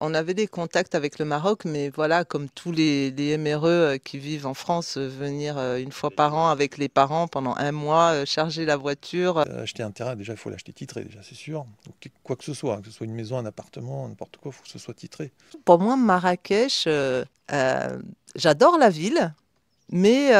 On avait des contacts avec le Maroc, mais voilà, comme tous les MRE qui vivent en France, venir une fois par an avec les parents pendant un mois, charger la voiture. Acheter un terrain, déjà, il faut l'acheter titré, déjà, c'est sûr. Donc, quoi que ce soit, hein, que ce soit une maison, un appartement, n'importe quoi, il faut que ce soit titré. Pour moi, Marrakech, euh, j'adore la ville, mais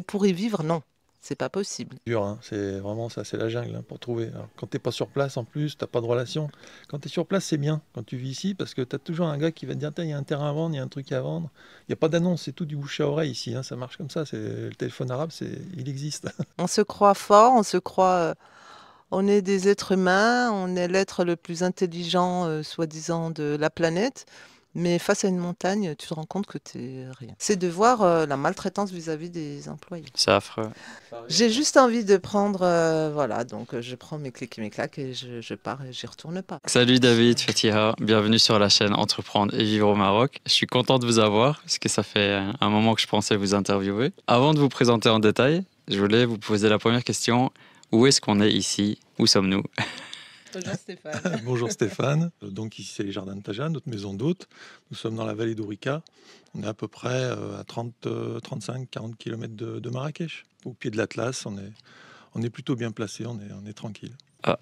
pour y vivre, non, c'est pas possible. Dur, hein, c'est vraiment ça, c'est la jungle hein, pour trouver. Alors, quand t'es pas sur place, en plus, t'as pas de relation. Quand tu es sur place, c'est bien quand tu vis ici, parce que tu as toujours un gars qui va te dire, tiens, il y a un terrain à vendre, il y a un truc à vendre. Il n'y a pas d'annonce, c'est tout du bouche à oreille ici, hein, ça marche comme ça. Le téléphone arabe, il existe. On se croit fort, on se croit, on est des êtres humains, on est l'être le plus intelligent, soi-disant, de la planète. Mais face à une montagne, tu te rends compte que t'es rien. C'est de voir la maltraitance vis-à-vis des employés. C'est affreux. J'ai juste envie de prendre, voilà, donc je prends mes clics et mes claques et je pars et j'y retourne pas. Salut David, Fatiha, bienvenue sur la chaîne Entreprendre et vivre au Maroc. Je suis content de vous avoir parce que ça fait un moment que je pensais vous interviewer. Avant de vous présenter en détail, je voulais vous poser la première question. Où est-ce qu'on est ici? Où sommes-nous? Bonjour Stéphane. Bonjour Stéphane. Donc ici, c'est les Jardins de Taja, notre maison d'hôte. Nous sommes dans la vallée d'Ourika. On est à peu près à 30, 35, 40 km de Marrakech. Au pied de l'Atlas, on est plutôt bien placé, on est tranquille.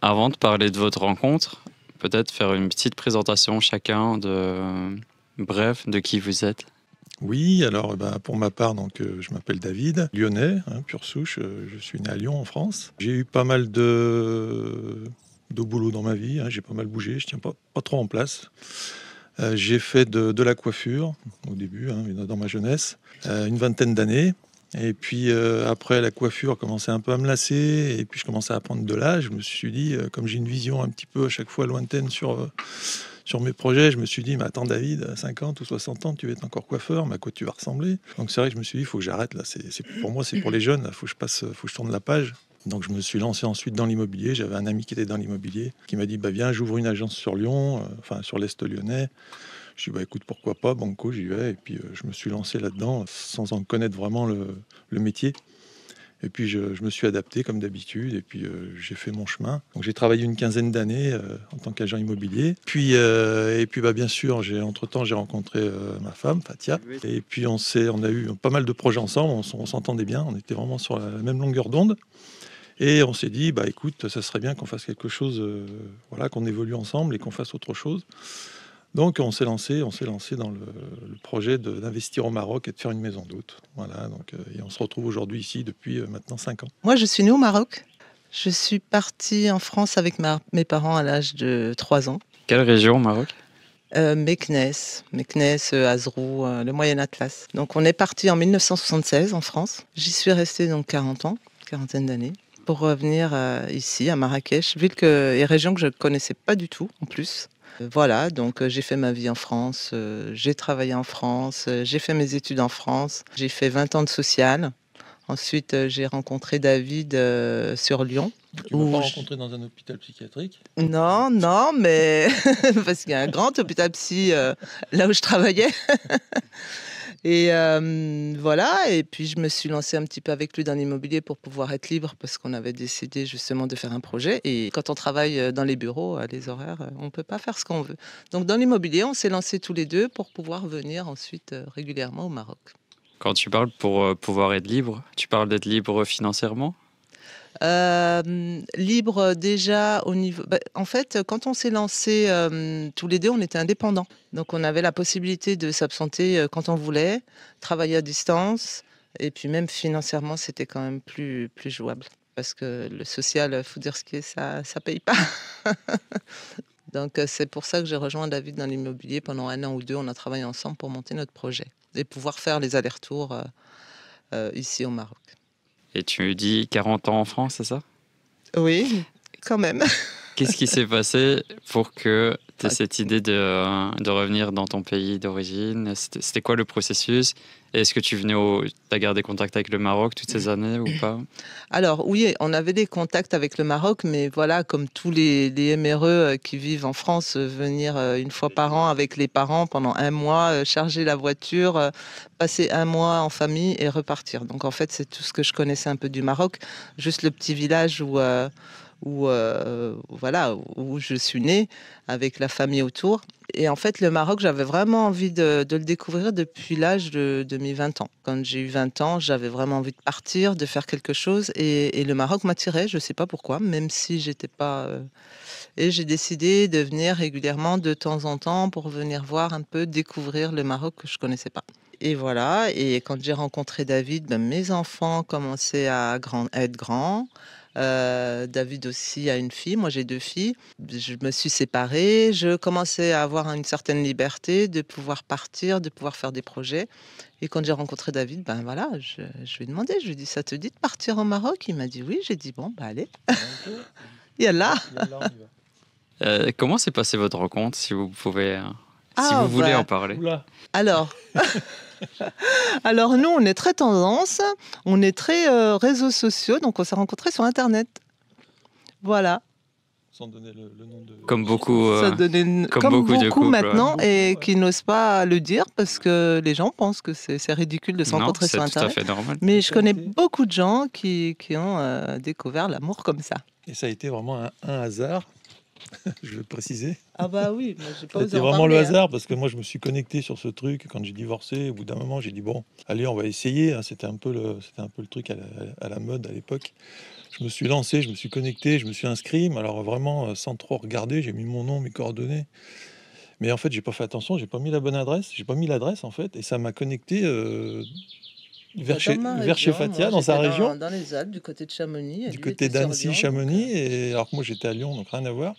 Avant de parler de votre rencontre, peut-être faire une petite présentation chacun bref, de qui vous êtes. Oui, alors pour ma part, donc, je m'appelle David, lyonnais, hein, pure souche. Je suis né à Lyon, en France. J'ai eu pas mal de boulot dans ma vie, hein, j'ai pas mal bougé, je tiens pas trop en place. J'ai fait de la coiffure au début, hein, dans ma jeunesse, une vingtaine d'années. Et puis après, la coiffure commençait un peu à me lasser, et puis je commençais à prendre de l'âge. Je me suis dit, comme j'ai une vision un petit peu à chaque fois lointaine sur mes projets, je me suis dit, mais attends David, à 50 ou 60 ans, tu vas être encore coiffeur, mais à quoi tu vas ressembler? Donc c'est vrai que je me suis dit, il faut que j'arrête là. Pour moi, c'est pour les jeunes, il faut que je tourne la page. Donc je me suis lancé ensuite dans l'immobilier. J'avais un ami qui était dans l'immobilier qui m'a dit, bah viens, j'ouvre une agence sur Lyon, enfin sur l'Est lyonnais. Je dis, bah écoute, pourquoi pas, banco, j'y vais. Et puis je me suis lancé là-dedans sans en connaître vraiment le métier. Et puis je me suis adapté comme d'habitude, et puis j'ai fait mon chemin. Donc j'ai travaillé une quinzaine d'années en tant qu'agent immobilier. Et puis bien sûr, entre-temps, j'ai rencontré ma femme, Fatia. Et puis on a eu pas mal de projets ensemble, on s'entendait bien, on était vraiment sur la même longueur d'onde. Et on s'est dit, bah écoute, ça serait bien qu'on fasse quelque chose, voilà, qu'on évolue ensemble et qu'on fasse autre chose. Donc on s'est lancé dans le projet d'investir au Maroc et de faire une maison d'hôte. Voilà, donc, et on se retrouve aujourd'hui ici depuis maintenant 5 ans. Moi, je suis née au Maroc. Je suis partie en France avec mes parents à l'âge de 3 ans. Quelle région au Maroc? Meknès, Azrou, le Moyen Atlas. Donc on est parti en 1976 en France. J'y suis restée donc 40 ans, quarantaine d'années, pour revenir ici à Marrakech, ville et région que je ne connaissais pas du tout en plus. Voilà, donc j'ai fait ma vie en France, j'ai travaillé en France, j'ai fait mes études en France, j'ai fait 20 ans de social. Ensuite, j'ai rencontré David sur Lyon. Tu ne m'as pas rencontré dans un hôpital psychiatrique? Non, non, mais parce qu'il y a un grand hôpital psy là où je travaillais. Et voilà, et puis je me suis lancée un petit peu avec lui dans l'immobilier pour pouvoir être libre parce qu'on avait décidé justement de faire un projet. Et quand on travaille dans les bureaux, à les horaires, on ne peut pas faire ce qu'on veut. Donc dans l'immobilier, on s'est lancés tous les deux pour pouvoir venir ensuite régulièrement au Maroc. Quand tu parles pour pouvoir être libre, tu parles d'être libre financièrement? Libre déjà au niveau. En fait, quand on s'est lancé tous les deux, on était indépendants. Donc, on avait la possibilité de s'absenter quand on voulait, travailler à distance. Et puis, même financièrement, c'était quand même plus jouable. Parce que le social, faut dire ce qui est, ça paye pas. Donc, c'est pour ça que j'ai rejoint David dans l'immobilier. Pendant 1 an ou 2, on a travaillé ensemble pour monter notre projet et pouvoir faire les allers-retours ici au Maroc. Et tu dis 40 ans en France, c'est ça? Oui, quand même. Qu'est-ce qui s'est passé pour que tu aies cette idée de revenir dans ton pays d'origine? C'était quoi le processus? Et est-ce que tu as gardé contact avec le Maroc toutes ces années ou pas? Alors oui, on avait des contacts avec le Maroc, mais voilà, comme tous les MRE qui vivent en France, venir une fois par an avec les parents pendant un mois, charger la voiture, passer un mois en famille et repartir. Donc en fait, c'est tout ce que je connaissais un peu du Maroc, juste le petit village où voilà, où je suis née, avec la famille autour. Et en fait, le Maroc, j'avais vraiment envie de le découvrir depuis l'âge de mes 20 ans. Quand j'ai eu 20 ans, j'avais vraiment envie de partir, de faire quelque chose. Et le Maroc m'attirait, je ne sais pas pourquoi, même si j'étais pas... Et j'ai décidé de venir régulièrement de temps en temps pour venir voir un peu, découvrir le Maroc que je ne connaissais pas. Et voilà, et quand j'ai rencontré David, ben, mes enfants commençaient à être grands. David aussi a une fille, moi j'ai 2 filles. Je me suis séparée, je commençais à avoir une certaine liberté de pouvoir partir, de pouvoir faire des projets. Et quand j'ai rencontré David, ben voilà, je lui ai demandé, je lui ai dit, ça te dit de partir au Maroc? Il m'a dit oui, j'ai dit bon, bah allez, yallah. Comment s'est passée votre rencontre, si vous pouvez, si Ah, vous voulez bah, en parler? Oula. alors, alors nous, on est très tendance, on est très réseaux sociaux, donc on s'est rencontrés sur Internet. Voilà. Sans donner le nom de... Comme beaucoup, Ça donnait comme comme beaucoup de beaucoup couples, maintenant ouais. et Beaucoup, ouais. qui n'osent pas le dire parce que les gens pensent que c'est ridicule de se non, rencontrer c'est sur tout à Internet. fait normal. Mais Et je ça a connais été- beaucoup de gens qui ont découvert l'amour comme ça. Et ça a été vraiment un hasard, je veux préciser. Ah bah oui, moi j'ai pas Ça a osé été en vraiment le parler, hein. hasard parce que moi je me suis connecté sur ce truc quand j'ai divorcé. Au bout d'un moment, j'ai dit bon, allez, on va essayer, hein. C'était un peu le truc à la mode à l'époque. Je me suis lancé, je me suis connecté, je me suis inscrit, mais alors vraiment sans trop regarder, j'ai mis mon nom, mes coordonnées. Mais en fait, j'ai pas fait attention, j'ai pas mis la bonne adresse, j'ai pas mis l'adresse en fait, et ça m'a connecté Bah, dans ma vers chez région, Fatia, moi dans sa j'étais région, dans les Alpes, du côté de Chamonix, et du lui côté était sur d'Annecy, Lyon, donc Chamonix, et alors que moi j'étais à Lyon, donc rien à voir.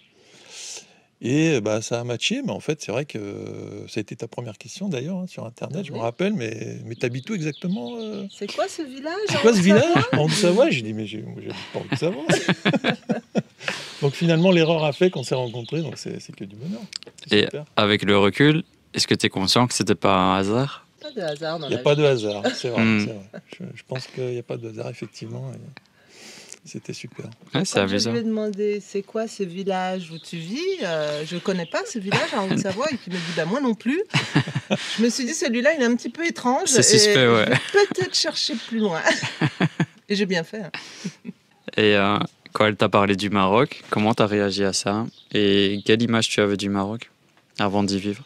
Et bah, ça a matché, mais en fait, c'est vrai que ça a été ta première question d'ailleurs hein, sur Internet, Ah je me oui. rappelle, mais t'habites où exactement C'est quoi ce village C'est en quoi ce village Haute-Savoie? en Haute-Savoie? J'ai dit, mais moi, j'habite pas en Haute-Savoie. Donc finalement, l'erreur a fait qu'on s'est rencontrés, donc c'est que du bonheur. C'est Et super. avec le recul, est-ce que tu es conscient que c'était pas un hasard? Pas de hasard dans Il n'y a la pas vie. de hasard, c'est vrai. Hmm. C'est vrai. Je pense qu'il n'y a pas de hasard, effectivement. Et c'était super. Ouais, c'est Quand je amusant. lui ai demandé c'est quoi ce village où tu vis, je connais pas ce village en Haute-Savoie et qu'il me dit bah moi non plus. Je me suis dit celui-là il est un petit peu étrange C'est et suspect, ouais. je vais peut-être chercher plus loin. Et j'ai bien fait, hein. Et quand elle t'a parlé du Maroc, comment tu as réagi à ça? Et quelle image tu avais du Maroc avant d'y vivre?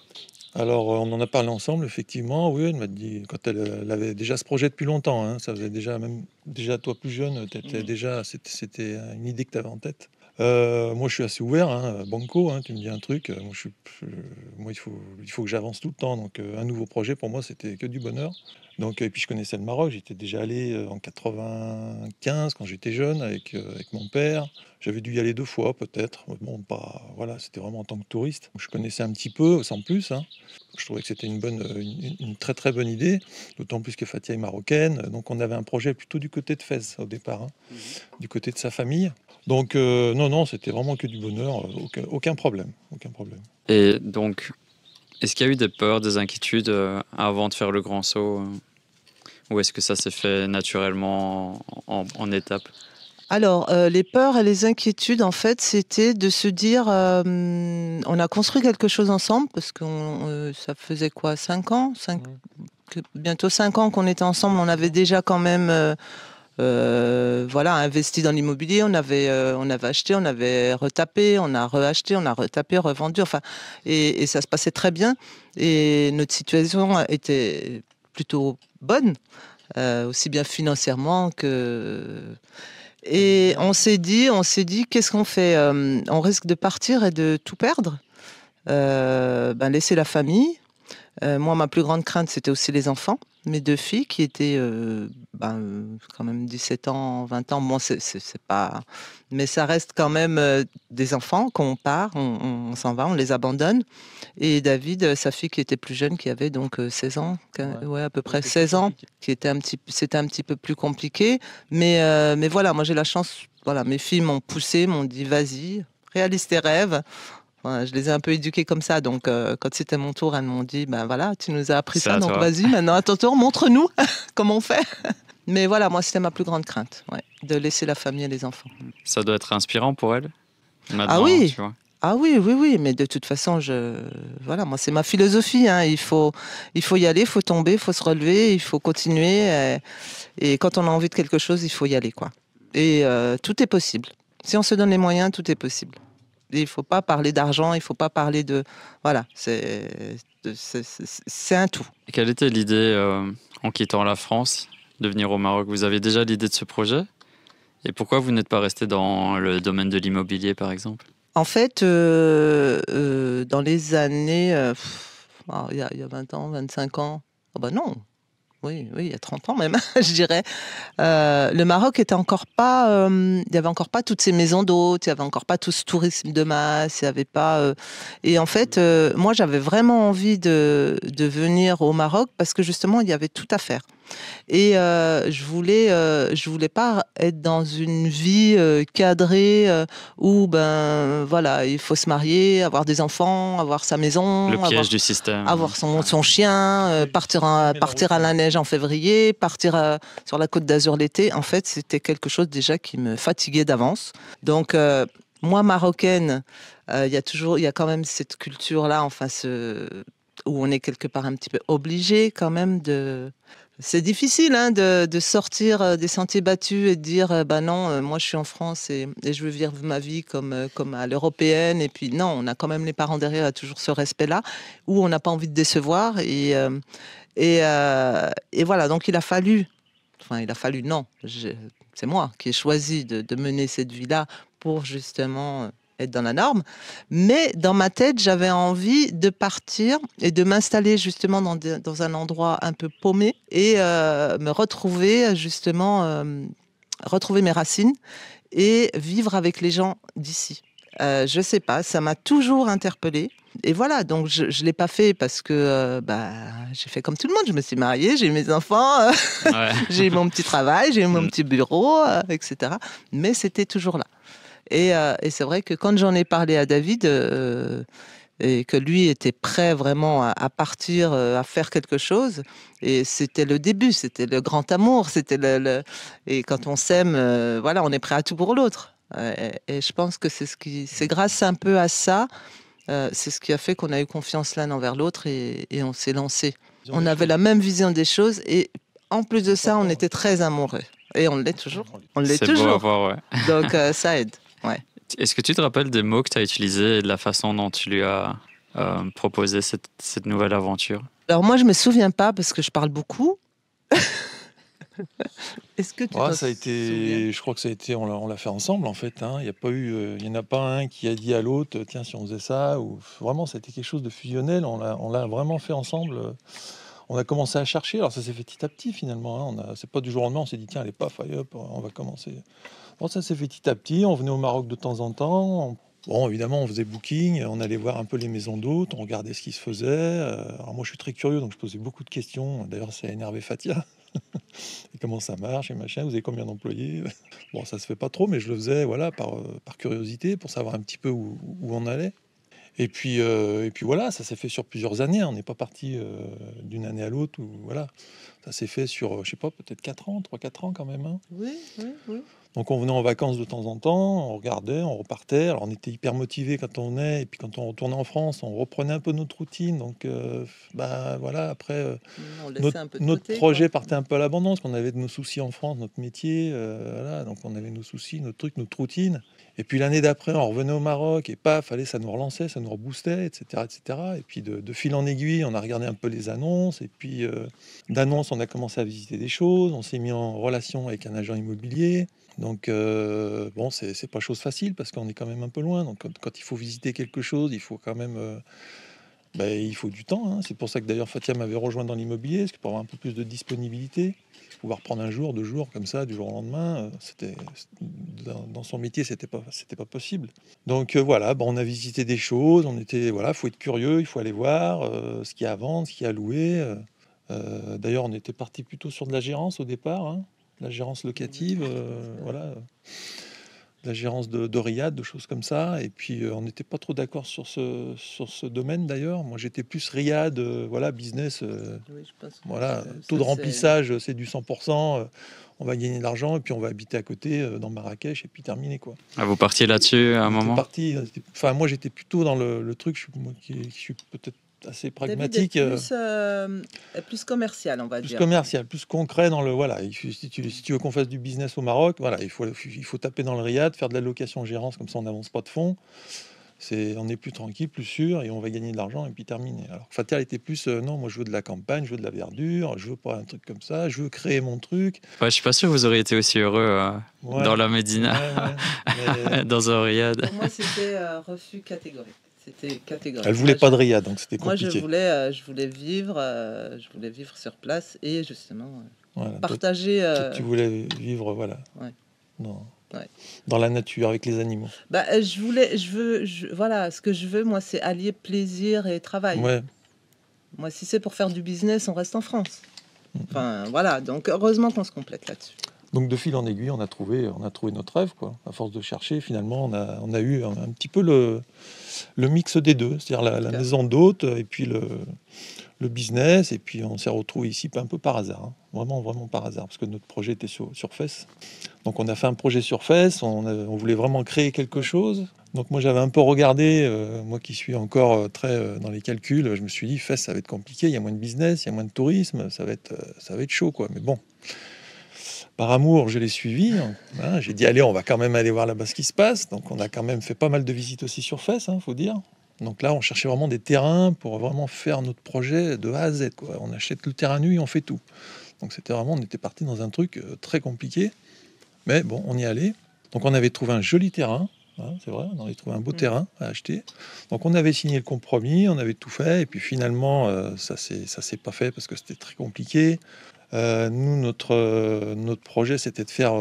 Alors, on en a parlé ensemble, effectivement. Oui, elle m'a dit, quand elle avait déjà ce projet depuis longtemps, hein, ça faisait déjà toi plus jeune, c'était une idée que tu avais en tête. Moi, je suis assez ouvert, hein, banco, hein, tu me dis un truc, moi, il faut que j'avance tout le temps. Donc, un nouveau projet, pour moi, c'était que du bonheur. Donc, et puis, je connaissais le Maroc, j'étais déjà allé en 95, quand j'étais jeune, avec mon père. J'avais dû y aller 2 fois, peut-être. Bon, pas, voilà, c'était vraiment en tant que touriste. Je connaissais un petit peu, sans plus, hein. Je trouvais que c'était une très très bonne idée, d'autant plus que Fatia est marocaine. Donc on avait un projet plutôt du côté de Fès au départ, hein, du côté de sa famille. Donc non, c'était vraiment que du bonheur, aucun problème, aucun problème. Et donc, est-ce qu'il y a eu des peurs, des inquiétudes avant de faire le grand saut ou est-ce que ça s'est fait naturellement en étapes? Alors, les peurs et les inquiétudes, en fait, c'était de se dire, on a construit quelque chose ensemble parce que ça faisait quoi, 5 ans, bientôt 5 ans qu'on était ensemble. On avait déjà quand même, voilà, investi dans l'immobilier. On avait acheté, on avait retapé, on a reacheté, on a retapé, revendu. Enfin, et ça se passait très bien. Et notre situation était plutôt bonne, aussi bien financièrement que. Et on s'est dit, qu'est-ce qu'on fait? On risque de partir et de tout perdre. Laisser la famille. Moi, ma plus grande crainte, c'était aussi les enfants. Mes 2 filles qui étaient quand même 17 ans, 20 ans. Bon, c'est pas... Mais ça reste quand même des enfants. Quand on part, on s'en va, on les abandonne. Et David, sa fille qui était plus jeune, qui avait donc 16 ans, ouais, à peu près 16 ans, c'était un petit peu plus compliqué. Mais voilà, moi j'ai la chance, voilà, mes filles m'ont poussé, m'ont dit vas-y, réalise tes rêves. Voilà, je les ai un peu éduquées comme ça, donc quand c'était mon tour, elles m'ont dit ben voilà, tu nous as appris C'est ça, à donc toi. vas-y, maintenant à ton tour, montre-nous comment on fait. Mais voilà, moi c'était ma plus grande crainte, ouais, de laisser la famille et les enfants. Ça doit être inspirant pour elle maintenant, Ah oui. tu vois. Ah oui, mais de toute façon, voilà, moi c'est ma philosophie, hein. Il faut y aller, il faut tomber, il faut se relever, il faut continuer. Et quand on a envie de quelque chose, il faut y aller, quoi. Et tout est possible. Si on se donne les moyens, tout est possible. Et il ne faut pas parler d'argent, il ne faut pas parler de... Voilà, c'est un tout. Et quelle était l'idée, en quittant la France, de venir au Maroc? Vous avez déjà l'idée de ce projet? Et pourquoi vous n'êtes pas resté dans le domaine de l'immobilier, par exemple? En fait, dans les années... il y a 20 ans, 25 ans... Ah bah non, oui, il y a 30 ans même, je dirais. Le Maroc était encore pas, il y avait encore pas toutes ces maisons d'hôtes, il y avait encore pas tout ce tourisme de masse, il y avait pas. Et en fait, moi, j'avais vraiment envie de venir au Maroc parce que justement, il y avait tout à faire. Et je voulais pas être dans une vie cadrée où ben voilà, il faut se marier, avoir des enfants, avoir sa maison, Le piège du système. avoir son chien, partir à la neige en février, partir sur la Côte d'Azur l'été. En fait, c'était quelque chose déjà qui me fatiguait d'avance. Donc, moi, marocaine, il y a quand même cette culture-là, enfin, où on est quelque part un petit peu obligé quand même de... C'est difficile hein, de sortir des sentiers battus et de dire bah non, moi je suis en France et je veux vivre ma vie comme à l'européenne. Et puis non, on a quand même les parents derrière, il y a toujours ce respect-là, où on n'a pas envie de décevoir. Et voilà, donc non, c'est moi qui ai choisi de mener cette vie-là pour justement être dans la norme. Mais dans ma tête, j'avais envie de partir et de m'installer justement dans un endroit un peu paumé et me retrouver justement, retrouver mes racines et vivre avec les gens d'ici. Je sais pas, ça m'a toujours interpellée. Et voilà, donc je ne l'ai pas fait parce que j'ai fait comme tout le monde. Je me suis mariée, j'ai eu mes enfants, Ouais. j'ai eu mon petit travail, j'ai eu mon petit bureau, etc. Mais c'était toujours là. Et c'est vrai que quand j'en ai parlé à David, et que lui était prêt vraiment à partir, à faire quelque chose, et c'était le début, c'était le grand amour, et quand on s'aime, voilà, on est prêt à tout pour l'autre. Et je pense que c'est grâce un peu à ça, c'est ce qui a fait qu'on a eu confiance l'un envers l'autre et on s'est lancé. On avait la même vision des choses et en plus de ça, on était très amoureux. Et on l'est toujours. On l'est C'est beau à toujours. voir, ouais. Donc ça aide. Ouais. Est-ce que tu te rappelles des mots que tu as utilisés et de la façon dont tu lui as proposé cette nouvelle aventure? Alors moi, je me souviens pas parce que je parle beaucoup. Est-ce que tu t'en Ça a été, je crois que ça a été, on l'a fait ensemble en fait. Hein. Il y en a pas un qui a dit à l'autre, tiens, si on faisait ça, ou vraiment, ça a été quelque chose de fusionnel. On l'a vraiment fait ensemble. On a commencé à chercher. Alors ça s'est fait petit à petit finalement. Hein. C'est pas du jour au lendemain. On s'est dit tiens, allez paf, allez hop, on va commencer. Bon, ça s'est fait petit à petit. On venait au Maroc de temps en temps. Bon, évidemment, on faisait booking, on allait voir un peu les maisons d'hôtes, on regardait ce qui se faisait. Alors moi, je suis très curieux, donc je posais beaucoup de questions. D'ailleurs, ça a énervé Fatia. Et comment ça marche et machin, vous avez combien d'employés? Bon, ça se fait pas trop, mais je le faisais voilà, par curiosité, pour savoir un petit peu où on allait. Et puis voilà, ça s'est fait sur plusieurs années. On n'est pas parti d'une année à l'autre. Voilà. Ça s'est fait sur, je sais pas, peut-être 4 ans, 3-4 ans quand même. Hein. Oui. Donc on venait en vacances de temps en temps, on regardait, on repartait. Alors on était hyper motivés quand on venait, et puis quand on retournait en France, on reprenait un peu notre routine. Donc voilà, après notre projet partait un peu à l'abandon, parce qu'on avait de nos soucis en France, notre métier, voilà, donc on avait nos soucis, notre truc, notre routine. Et puis l'année d'après, on revenait au Maroc, et paf, allez, ça nous relançait, ça nous reboostait, etc., etc. Et puis de fil en aiguille, on a regardé un peu les annonces, et puis d'annonces, on a commencé à visiter des choses, on s'est mis en relation avec un agent immobilier. Donc, bon, c'est pas chose facile parce qu'on est quand même un peu loin. Donc, quand il faut visiter quelque chose, il faut quand même, il faut du temps. Hein. C'est pour ça que d'ailleurs Fatia m'avait rejoint dans l'immobilier, parce que pour avoir un peu plus de disponibilité, pouvoir prendre un jour, 2 jours comme ça, du jour au lendemain, c'était dans son métier, c'était pas possible. Donc voilà, on a visité des choses. On était voilà, faut être curieux, il faut aller voir ce qu'il y a à vendre, ce qu'il y a à louer. D'ailleurs, on était parti plutôt sur de la gérance au départ. Hein. La gérance locative, voilà, la gérance de riad, de choses comme ça. Et puis, on n'était pas trop d'accord sur ce domaine d'ailleurs. Moi, j'étais plus riad, voilà, business. Oui, je pense que voilà, ça, taux de remplissage, c'est du 100%. On va gagner de l'argent et puis on va habiter à côté dans Marrakech et puis terminer quoi. Ah, vous partiez là-dessus à un moment? Enfin, moi, j'étais plutôt dans le truc. Je suis peut-être assez David pragmatique. est plus commercial, on va Plus dire. commercial, plus concret dans le voilà. Si tu veux qu'on fasse du business au Maroc, voilà, il faut taper dans le riad, faire de la location-gérance, comme ça on n'avance pas de fonds. On est plus tranquille, plus sûr, et on va gagner de l'argent et puis terminer. Alors Fatal était plus non, moi je veux de la campagne, je veux de la verdure, je veux pas un truc comme ça, je veux créer mon truc. Ouais, je suis pas sûr que vous auriez été aussi heureux Ouais, dans la Médina, mais dans un riad. Pour moi, c'était refus catégorique. C'était catégorique. elle voulait pas de riad, donc c'était Moi, compliqué. je voulais vivre sur place et justement Voilà, toi, partager. tu voulais vivre, voilà, Ouais. dans, Ouais. dans la nature avec les animaux. Bah, voilà, ce que je veux, moi, c'est allier plaisir et travail. Ouais. Moi, si c'est pour faire du business, on reste en France. Enfin, voilà. Donc, heureusement qu'on se complète là-dessus. Donc de fil en aiguille, on a trouvé notre rêve, quoi. À force de chercher, finalement, on a eu un petit peu le mix des deux, c'est-à-dire la maison d'hôte et puis le business, et puis on s'est retrouvé ici un peu par hasard, hein. Vraiment, vraiment par hasard, parce que notre projet était sur Fès. Donc on a fait un projet sur Fès, on voulait vraiment créer quelque chose. Donc moi j'avais un peu regardé, moi qui suis encore très dans les calculs, je me suis dit Fès ça va être compliqué, il y a moins de business, il y a moins de tourisme, ça va être chaud, quoi. Mais bon, par amour, je l'ai suivi, hein. J'ai dit allez, on va quand même aller voir là-bas ce qui se passe. Donc on a quand même fait pas mal de visites aussi sur Fès, hein, faut dire. Donc là, on cherchait vraiment des terrains pour vraiment faire notre projet de A à Z, quoi. On achète le terrain nu et on fait tout. Donc c'était vraiment, on était parti dans un truc très compliqué. Mais bon, on y allait. Donc on avait trouvé un joli terrain, hein, c'est vrai, on avait trouvé un beau terrain à acheter. Donc on avait signé le compromis, on avait tout fait. Et puis finalement, ça s'est pas fait parce que c'était très compliqué. Nous, notre projet, c'était de faire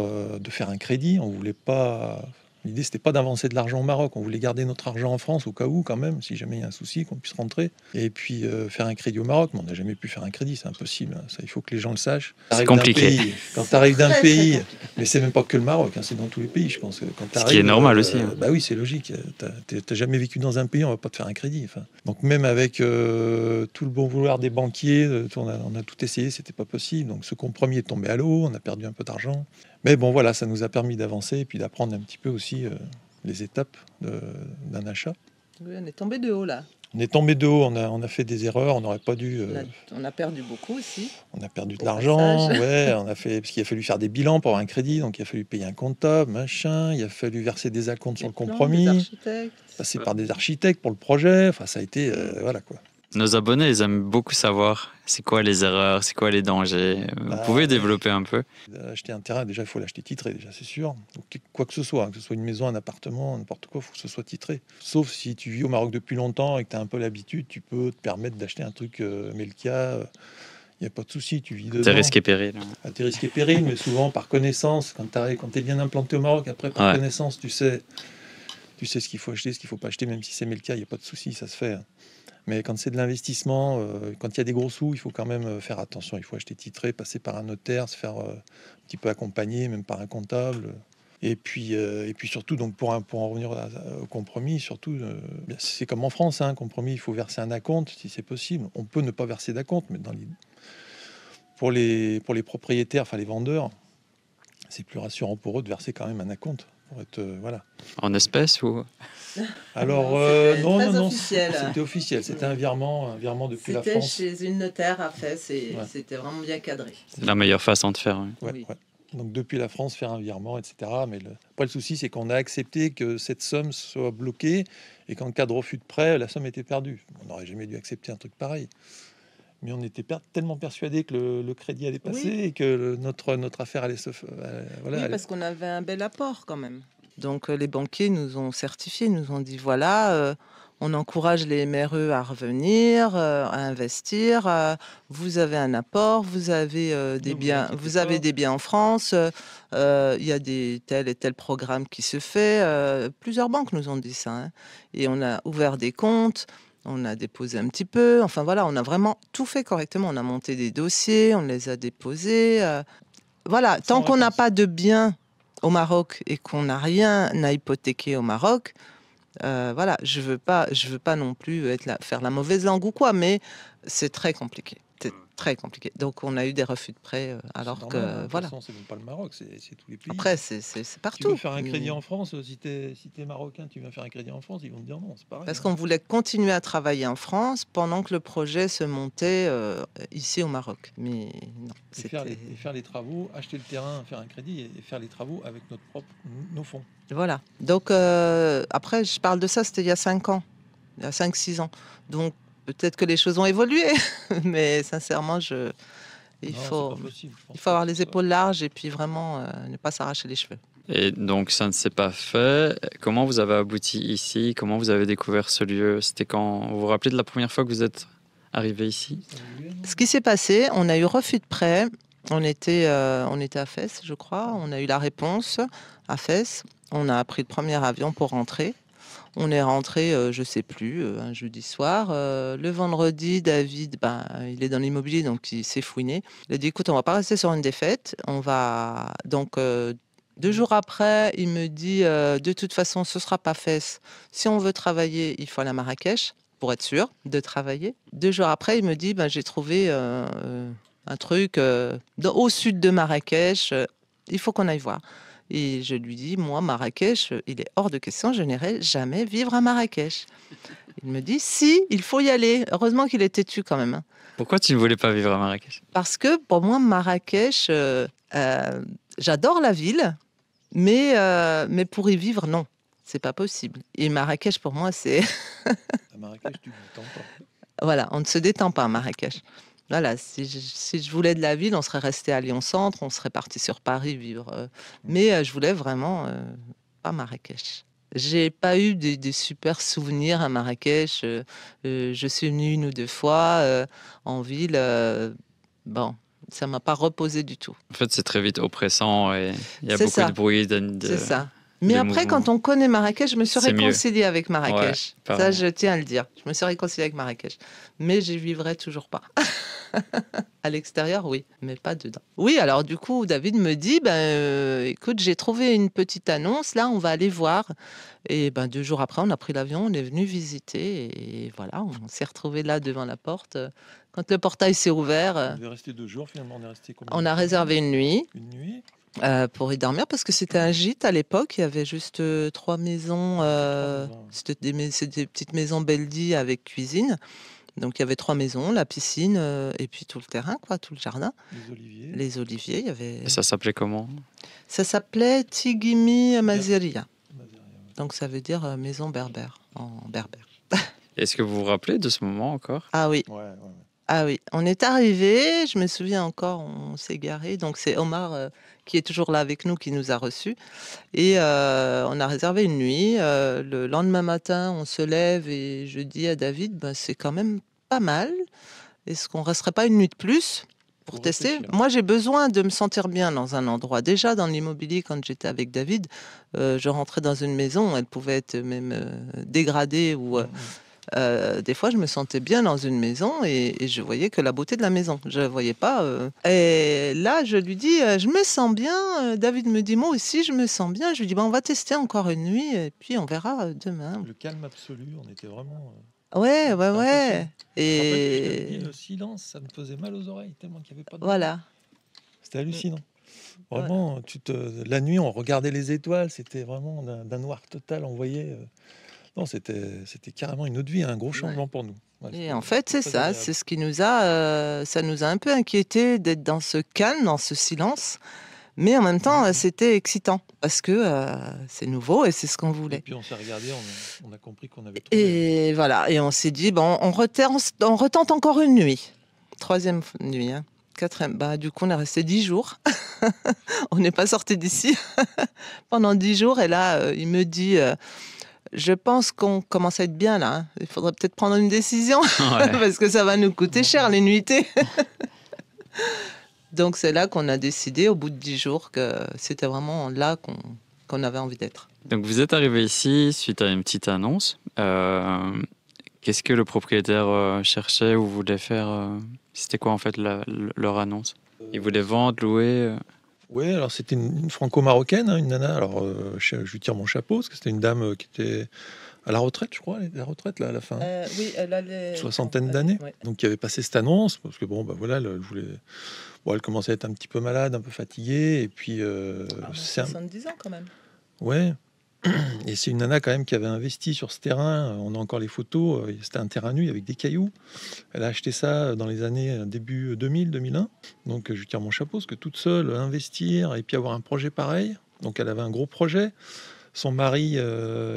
un crédit. On voulait pas. L'idée, c'était pas d'avancer de l'argent au Maroc. On voulait garder notre argent en France au cas où, quand même, si jamais il y a un souci, qu'on puisse rentrer. Et puis faire un crédit au Maroc. Mais on n'a jamais pu faire un crédit, c'est impossible, hein. Ça, il faut que les gens le sachent. C'est compliqué. Quand tu arrives d'un pays, mais c'est même pas que le Maroc, hein, c'est dans tous les pays, je pense. Quand Ce qui est normal aussi. Bah oui, c'est logique. T'as jamais vécu dans un pays, on va pas te faire un crédit. Enfin, donc même avec tout le bon vouloir des banquiers, on a tout essayé, c'était pas possible. Donc ce compromis est tombé à l'eau, on a perdu un peu d'argent. Mais bon, voilà, ça nous a permis d'avancer et puis d'apprendre un petit peu aussi les étapes d'un achat. Oui, on est tombé de haut là. On est tombé de haut, on a fait des erreurs, on n'aurait pas dû. On a perdu beaucoup aussi. On a perdu de Au l'argent, passage. ouais, parce qu'il a fallu faire des bilans pour avoir un crédit, donc il a fallu payer un comptable, machin, il a fallu verser des acomptes sur le Des plans, compromis, des architectes. passer par des architectes pour le projet, enfin ça a été, voilà quoi. Nos abonnés, ils aiment beaucoup savoir c'est quoi les erreurs, c'est quoi les dangers. Vous pouvez développer un peu? Acheter un terrain, déjà il faut l'acheter titré, déjà c'est sûr. Donc, quoi que ce soit, hein, que ce soit une maison, un appartement, n'importe quoi, il faut que ce soit titré. Sauf si tu vis au Maroc depuis longtemps et que tu as un peu l'habitude, tu peux te permettre d'acheter un truc Melka. Il n'y a pas de souci, tu vis dedans. T'es risqué péril. Ah, t'es risqué péril, mais souvent par connaissance, quand t'es bien implanté au Maroc, après par connaissance, tu sais ce qu'il faut acheter, ce qu'il ne faut pas acheter, même si c'est Melka, il n'y a pas de souci, ça se fait. Mais quand c'est de l'investissement, quand il y a des gros sous, il faut quand même faire attention. Il faut acheter titré, passer par un notaire, se faire un petit peu accompagner, même par un comptable. Et puis surtout, donc pour en revenir au compromis, surtout, c'est comme en France, hein, compromis, il faut verser un acompte si c'est possible. On peut ne pas verser d'acompte, mais pour les propriétaires, enfin les vendeurs, c'est plus rassurant pour eux de verser quand même un acompte. Pour être, voilà. En espèces ou? Alors, non, c'était officiel. C'était un virement depuis la France. C'était chez une notaire à Fès et c'était vraiment bien cadré. C'est la meilleure façon de faire. Oui. Oui. Ouais. Donc, depuis la France, faire un virement, etc. Mais après, le souci, c'est qu'on a accepté que cette somme soit bloquée et qu'en cas de refus de prêt, la somme était perdue. On n'aurait jamais dû accepter un truc pareil. Mais on était tellement persuadés que le crédit allait passer et que notre affaire allait se... oui, parce qu'on avait un bel apport quand même. Donc les banquiers nous ont certifié, nous ont dit voilà, on encourage les MRE à revenir, à investir. Vous avez un apport, vous avez des biens, vous avez des biens en France. Il y a tel et tel programme qui se fait. Plusieurs banques nous ont dit ça, hein. Et on a ouvert des comptes. On a déposé un petit peu. Enfin voilà, on a vraiment tout fait correctement. On a monté des dossiers, on les a déposés. Voilà, tant qu'on n'a pas de biens au Maroc et qu'on n'a rien à hypothéquer au Maroc, voilà, je veux pas non plus faire la mauvaise langue ou quoi, mais c'est très compliqué. C'était très compliqué. Donc, on a eu des refus de prêt, alors normal, que, hein. De toute voilà. façon, c'est même pas le Maroc, c'est tous les pays. Après, c'est Tu veux partout. faire un crédit Mais- en France, si t'es marocain, tu viens faire un crédit en France, ils vont te dire non, c'est pareil. Parce hein. qu'on voulait continuer à travailler en France pendant que le projet se montait ici au Maroc. Mais non, Et faire les travaux, acheter le terrain, faire un crédit et faire les travaux avec nos fonds. Voilà. Donc, après, je parle de ça, c'était il y a 5 ans, il y a 5-6 ans. Donc, peut-être que les choses ont évolué, mais sincèrement, il Non, c'est faut, pas possible. Je pense il faut avoir que les ça- épaules larges et puis vraiment ne pas s'arracher les cheveux. Et donc, ça ne s'est pas fait. Comment vous avez abouti ici? Comment vous avez découvert ce lieu? C'était quand? Vous vous rappelez de la première fois que vous êtes arrivé ici? ça évolue, non Ce qui s'est passé, on a eu refus de prêt. On était à Fès, je crois. On a eu la réponse à Fès. On a pris le premier avion pour rentrer. On est rentré, je sais plus, un jeudi soir. Le vendredi, David, il est dans l'immobilier, donc il s'est fouiné. Il a dit, écoute, on va pas rester sur une défaite. On va donc 2 jours après, il me dit, de toute façon, ce sera pas Fès. Si on veut travailler, il faut aller à Marrakech pour être sûr de travailler. 2 jours après, il me dit, j'ai trouvé un truc au sud de Marrakech. Il faut qu'on aille voir. Et je lui dis, moi, Marrakech, il est hors de question, je n'irai jamais vivre à Marrakech. Il me dit, si, il faut y aller. Heureusement qu'il est têtu quand même, hein. Pourquoi tu ne voulais pas vivre à Marrakech? Parce que pour moi, Marrakech, j'adore la ville, mais pour y vivre, non, c'est pas possible. Et Marrakech, pour moi, c'est... À Marrakech, tu ne t'entends pas. Voilà, on ne se détend pas à Marrakech. Voilà, si je voulais de la ville, on serait resté à Lyon-Centre, on serait parti sur Paris vivre. Mais je voulais vraiment pas Marrakech. J'ai pas eu des super souvenirs à Marrakech. Je suis venue 1 ou 2 fois en ville. Bon, ça m'a pas reposé du tout. En fait, c'est très vite oppressant et il y a C'est beaucoup ça. de bruit. C'est ça. Mais de après, mouvement. quand on connaît Marrakech, je me suis C'est mieux. réconciliée avec Marrakech. Ouais, Ça, je tiens à le dire. Je me suis réconciliée avec Marrakech. Mais j'y vivrai toujours pas. À l'extérieur, oui, mais pas dedans. Oui, alors du coup, David me dit, écoute, j'ai trouvé une petite annonce, là, on va aller voir. Et 2 jours après, on a pris l'avion, on est venu visiter. Et voilà, on s'est retrouvés là devant la porte. Quand le portail s'est ouvert, On devait rester 2 jours, finalement, on est resté combien on de a temps réservé une nuit. Une nuit. Pour y dormir parce que c'était un gîte à l'époque. Il y avait juste 3 maisons. 3 maisons. C'était des petites maisons Beldi avec cuisine. Donc il y avait 3 maisons, la piscine et puis tout le terrain, quoi, tout le jardin. Les oliviers. Les oliviers, il y avait. Et ça s'appelait comment? Ça s'appelait Tigimi Mazeria. Mazeria, ouais. Donc ça veut dire maison berbère en berbère. Est-ce que vous vous rappelez de ce moment encore? Ah oui. Ouais. Ah oui, on est arrivé, je me souviens encore, on s'est garé. Donc c'est Omar qui est toujours là avec nous qui nous a reçus. Et on a réservé une nuit. Le lendemain matin, on se lève et je dis à David, c'est quand même pas mal. Est-ce qu'on resterait pas une nuit de plus pour Faut tester? réfléchir. Moi, j'ai besoin de me sentir bien dans un endroit. Déjà, dans l'immobilier, quand j'étais avec David, je rentrais dans une maison, elle pouvait être même dégradée ou... des fois, je me sentais bien dans une maison et je voyais que la beauté de la maison. Je ne voyais pas. Et là, je lui dis, je me sens bien. David me dit, moi aussi, je me sens bien. Je lui dis, on va tester encore une nuit et puis on verra demain. Le calme absolu, on était vraiment. Ouais. C'était impossible. En fait, je te Et dis, le silence, ça me faisait mal aux oreilles tellement qu'il n'y avait pas de. voilà. C'était hallucinant. Vraiment, la nuit, on regardait les étoiles, c'était vraiment d'un noir total. On voyait. Non, c'était carrément une autre vie, un gros changement pour nous. Ouais, Et c'était en fait, c'est très ça. agréable. C'est ce qui nous a, ça nous a un peu inquiété d'être dans ce calme, dans ce silence. Mais en même temps, c'était excitant parce que c'est nouveau et c'est ce qu'on Et voulait. puis on s'est regardé, on a compris qu'on avait trouvé. Et voilà, et on s'est dit, on retente encore une nuit. 3e nuit, hein. 4e, du coup, on est resté 10 jours. On n'est pas sorti d'ici pendant 10 jours. Et là, il me dit, je pense qu'on commence à être bien là, hein. Il faudrait peut-être prendre une décision Ouais. parce que ça va nous coûter cher les nuitées. Donc c'est là qu'on a décidé, au bout de 10 jours, que c'était vraiment là qu'on avait envie d'être. Donc vous êtes arrivé ici suite à une petite annonce. Qu'est-ce que le propriétaire cherchait ou voulait faire? C'était quoi en fait leur annonce? Ils voulaient vendre, louer? Oui, alors c'était une franco-marocaine, hein, une nana. Alors je lui tire mon chapeau parce que c'était une dame qui était à la retraite, je crois, la retraite, là, à la fin. Oui, elle a les... Soixantaine d'années. Ouais. Donc, il avait passé cette annonce, parce que bon, bah voilà, elle commençait à être un petit peu malade, un peu fatiguée, et puis... c'est 70 ans, quand même. Ouais, et c'est une nana quand même qui avait investi sur ce terrain. On a encore les photos. C'était un terrain nu avec des cailloux. Elle a acheté ça dans les années début 2000, 2001. Donc je lui tire mon chapeau parce que toute seule, investir et puis avoir un projet pareil. Donc elle avait un gros projet. Son mari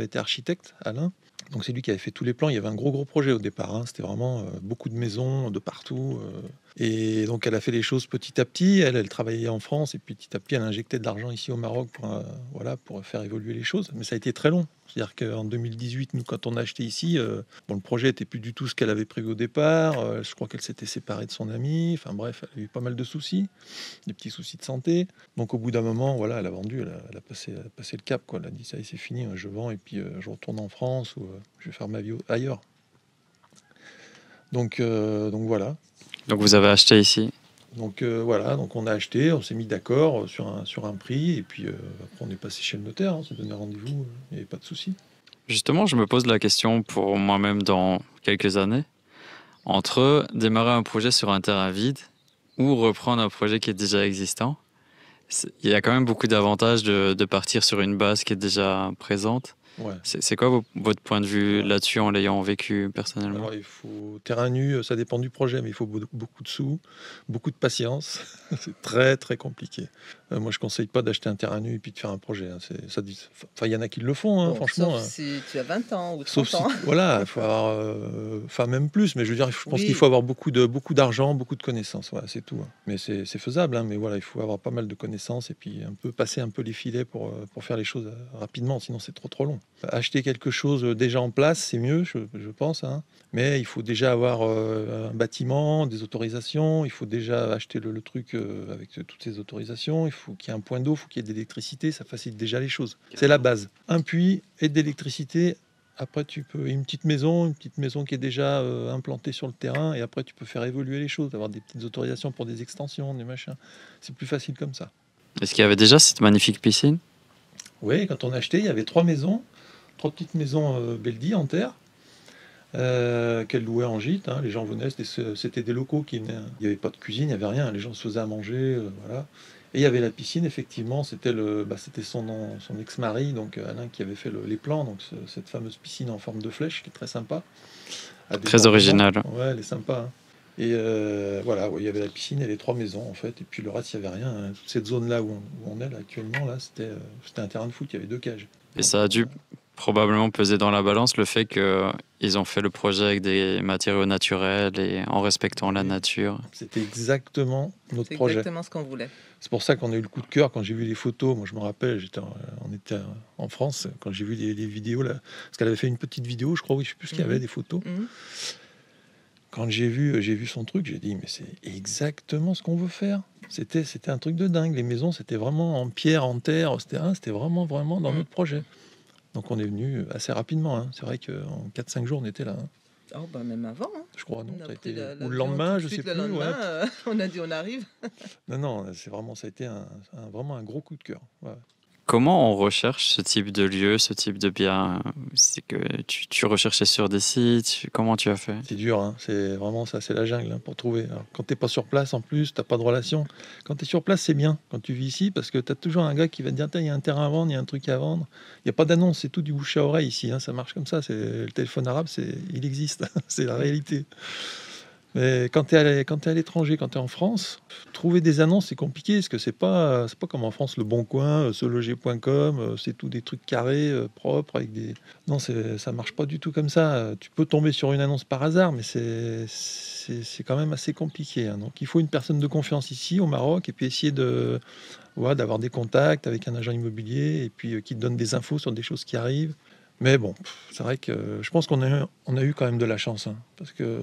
était architecte, Alain. Donc c'est lui qui avait fait tous les plans. Il y avait un gros projet au départ, hein. C'était vraiment beaucoup de maisons de partout. Et donc elle a fait les choses petit à petit. Elle travaillait en France et petit à petit elle injectait de l'argent ici au Maroc pour faire évoluer les choses. Mais ça a été très long. C'est-à-dire qu'en 2018, nous, quand on a acheté ici, le projet n'était plus du tout ce qu'elle avait prévu au départ. Je crois qu'elle s'était séparée de son ami. Enfin bref, elle a eu pas mal de soucis, des petits soucis de santé. Donc au bout d'un moment, voilà, elle a vendu, elle a passé le cap, quoi. Elle a dit ça y est, c'est fini, je vends et puis je retourne en France ou je vais faire ma vie ailleurs. Donc voilà. Donc vous avez acheté ici. Donc voilà, donc on a acheté, on s'est mis d'accord sur un prix et puis après on est passé chez le notaire, on s'est donné rendez-vous, il n'y avait pas de souci. Justement, je me pose la question pour moi-même dans quelques années, entre démarrer un projet sur un terrain vide ou reprendre un projet qui est déjà existant. Il y a quand même beaucoup d'avantages de partir sur une base qui est déjà présente. Ouais. C'est quoi votre point de vue là-dessus en l'ayant vécu personnellement? Alors il faut terrain nu, ça dépend du projet, mais il faut beaucoup de sous, beaucoup de patience. C'est très très compliqué. Moi je conseille pas d'acheter un terrain nu et puis de faire un projet. Hein. Enfin il y en a qui le font, hein, Bon, franchement. Sauf si tu as 20 ans ou 30 Sauf si, ans. voilà, il faut avoir, enfin même plus, mais je veux dire, je pense Oui. qu'il faut avoir beaucoup d'argent, beaucoup de connaissances, voilà, c'est tout. Hein. Mais c'est faisable, hein, mais voilà, il faut avoir pas mal de connaissances et puis passer un peu les filets pour faire les choses rapidement, sinon c'est trop long. Acheter quelque chose déjà en place, c'est mieux, je pense, hein, mais il faut déjà avoir un bâtiment, des autorisations, il faut déjà acheter le truc avec toutes ces autorisations, il faut qu'il y ait un point d'eau, il faut qu'il y ait de l'électricité, ça facilite déjà les choses. C'est la base. Un puits et de l'électricité. Après, tu peux une petite maison qui est déjà implantée sur le terrain, et après tu peux faire évoluer les choses, avoir des petites autorisations pour des extensions, des machins. C'est plus facile comme ça. Est-ce qu'il y avait déjà cette magnifique piscine? Oui, quand on a acheté, il y avait 3 petites maisons Beldi en terre, qu'elle louait en gîte. Hein. Les gens venaient, c'était des locaux qui venaient. Il n'y avait pas de cuisine, il n'y avait rien. Les gens se faisaient à manger, voilà. Et il y avait la piscine, effectivement, c'était son ex-mari, donc Alain, qui avait fait les plans, donc cette fameuse piscine en forme de flèche qui est très sympa. Très originale. Ouais, elle est sympa. Hein. Et voilà, ouais, il y avait la piscine et les 3 maisons, en fait, et puis le reste, il n'y avait rien. Hein. Toute cette zone-là où on est là, actuellement, là, c'était un terrain de foot, il y avait 2 cages. Et ça a dû probablement peser dans la balance le fait qu'ils ont fait le projet avec des matériaux naturels et en respectant la nature. C'était exactement notre projet. C'est exactement ce qu'on voulait. C'est pour ça qu'on a eu le coup de cœur quand j'ai vu les photos. Moi, je me rappelle, on était en France, quand j'ai vu les vidéos, là, parce qu'elle avait fait une petite vidéo, je crois, oui, je ne sais plus ce qu'il y avait, des photos. Quand j'ai vu son truc, j'ai dit, mais c'est exactement ce qu'on veut faire. C'était un truc de dingue. Les maisons, c'était vraiment en pierre, en terre, c'était vraiment dans notre projet. Donc on est venu assez rapidement. Hein. C'est vrai qu'en 4-5 jours, on était là. Hein. Oh, bah même avant. Hein. Je crois, non, ça a été... ou le lendemain, je sais plus. Lendemain, on a dit on arrive. Non, ça a été vraiment un gros coup de cœur. Ouais. Comment on recherche ce type de lieu, ce type de bien? C'est que tu recherchais sur des sites, comment tu as fait? C'est dur, hein. C'est vraiment ça, c'est la jungle hein, pour trouver. Alors, quand tu n'es pas sur place, en plus, tu n'as pas de relation. Quand tu es sur place, c'est bien, quand tu vis ici, parce que tu as toujours un gars qui va te dire, il y a un terrain à vendre, il y a un truc à vendre. Il n'y a pas d'annonce, c'est tout du bouche à oreille ici, hein. Ça marche comme ça. Le téléphone arabe, il existe, c'est la réalité. Mais quand tu es à l'étranger, quand tu es en France, trouver des annonces, c'est compliqué, parce que c'est pas comme en France, le Bon Coin, seloger.com, c'est tout des trucs carrés, propres, avec des... Non, ça marche pas du tout comme ça. Tu peux tomber sur une annonce par hasard, mais c'est quand même assez compliqué. Hein. Donc il faut une personne de confiance ici, au Maroc, et puis essayer d'avoir des contacts avec un agent immobilier, et puis qui te donne des infos sur des choses qui arrivent. Mais bon, c'est vrai que je pense qu'on a eu quand même de la chance. Hein, parce que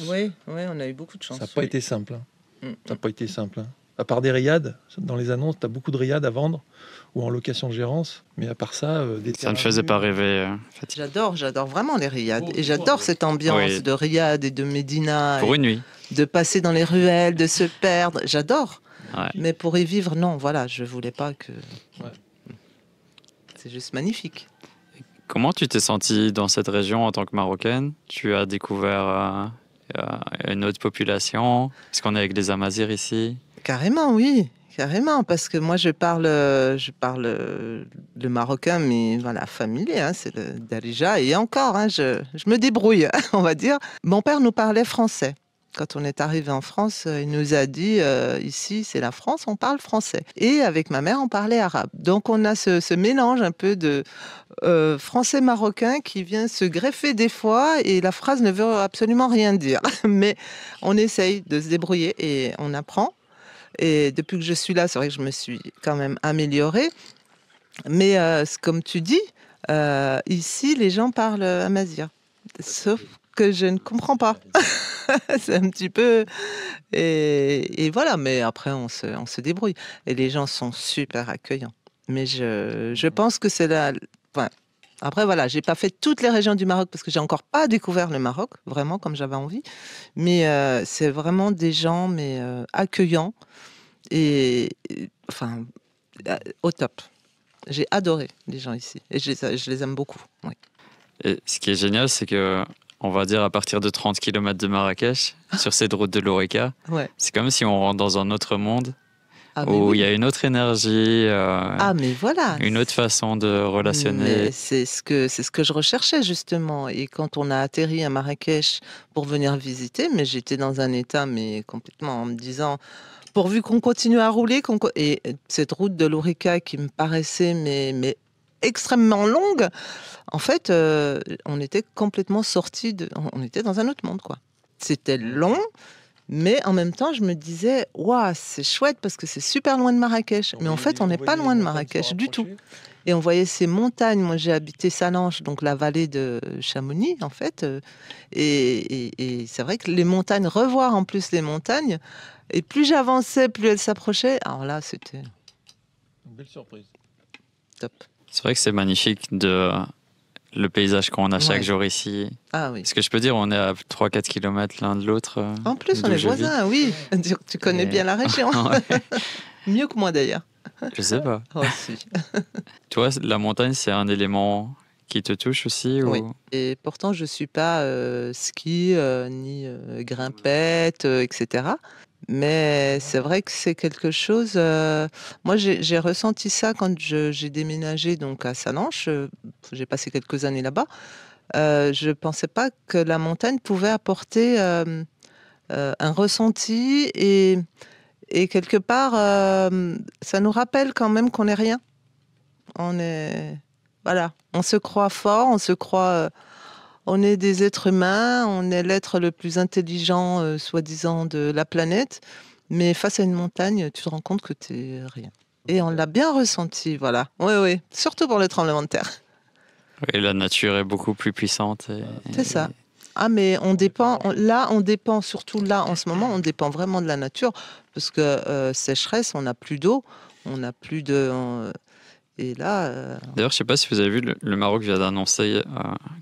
oui, on a eu beaucoup de chance. Ça n'a pas été simple. Hein. Ça n'a pas été simple. Hein. À part des riads, dans les annonces, tu as beaucoup de riads à vendre ou en location de gérance. Mais à part ça, ça ne faisait pas rêver. En fait. J'adore vraiment les riads. Et j'adore cette ambiance de riad et de Médina. Pour une nuit. De passer dans les ruelles, de se perdre. J'adore. Ouais. Mais pour y vivre, non, voilà, je voulais pas que... Ouais. C'est juste magnifique. Comment tu t'es sentie dans cette région en tant que Marocaine? Tu as découvert une autre population? Est-ce qu'on est avec des Amazirs ici? Carrément, oui. Carrément, parce que moi je parle le marocain, mais voilà, familier, hein, c'est le Darija. Et encore, hein, je me débrouille, on va dire. Mon père nous parlait français. Quand on est arrivé en France, il nous a dit ici, c'est la France, on parle français. Et avec ma mère, on parlait arabe. Donc on a ce mélange un peu de français marocain qui vient se greffer des fois et la phrase ne veut absolument rien dire. Mais on essaye de se débrouiller et on apprend. Et depuis que je suis là, c'est vrai que je me suis quand même améliorée. Mais comme tu dis, ici, les gens parlent amazigh. Sauf que je ne comprends pas. C'est un petit peu... Et voilà, mais après, on se débrouille. Et les gens sont super accueillants. Mais je pense que c'est la... Enfin, après, voilà, j'ai pas fait toutes les régions du Maroc parce que j'ai encore pas découvert le Maroc, vraiment, comme j'avais envie. Mais c'est vraiment des gens accueillants enfin, au top. J'ai adoré les gens ici et je les aime beaucoup. Oui. Et ce qui est génial, c'est que, on va dire, à partir de 30 kilomètres de Marrakech, sur cette route de l'Oreca, Ouais. c'est comme si on rentre dans un autre monde Ah, mais où il oui. y a une autre énergie, Ah, mais voilà. une autre façon de relationner. Mais c'est ce que je recherchais justement. Et quand on a atterri à Marrakech pour venir visiter, mais j'étais dans un état mais complètement en me disant, pourvu qu'on continue à rouler, et cette route de l'Oreca qui me paraissait mais extrêmement longue, en fait, on était complètement sortis on était dans un autre monde, quoi. C'était long, mais en même temps, je me disais, waouh, c'est chouette parce que c'est super loin de Marrakech. Mais en fait, on n'est pas loin de Marrakech du tout. Et on voyait ces montagnes. Moi, j'ai habité Salanches, donc la vallée de Chamonix, en fait. Et c'est vrai que les montagnes, revoir en plus les montagnes, et plus j'avançais, plus elles s'approchaient. Alors là, c'était Une belle surprise. top. C'est vrai que c'est magnifique le paysage qu'on a chaque Ouais. jour ici. Ah oui. Ce que je peux dire, on est à 3-4 kilomètres l'un de l'autre. En plus, on d'où est je vis. voisins, oui. Tu connais Et- bien la région. Ouais, Mieux que moi, d'ailleurs. je sais pas. Oh, si. Toi, la montagne, c'est un élément qui te touche aussi Oui. ou... Et pourtant, je suis pas ski ni grimpette, etc. Mais c'est vrai que c'est quelque chose. Moi, j'ai ressenti ça quand j'ai déménagé donc à Salanches. J'ai passé quelques années là-bas. Je pensais pas que la montagne pouvait apporter un ressenti et quelque part, ça nous rappelle quand même qu'on n'est rien. On est, voilà, on se croit fort, on se croit, on est des êtres humains, on est l'être le plus intelligent, soi-disant, de la planète. Mais face à une montagne, tu te rends compte que tu es rien. Et on l'a bien ressenti, voilà. Oui, oui, surtout pour le tremblement de terre. Oui, la nature est beaucoup plus puissante. C'est ça. Ah, mais on dépend, on dépend, surtout là, en ce moment, on dépend vraiment de la nature. Parce que sécheresse, on n'a plus d'eau, on n'a plus de. Et là, D'ailleurs, je sais pas si vous avez vu, le Maroc vient d'annoncer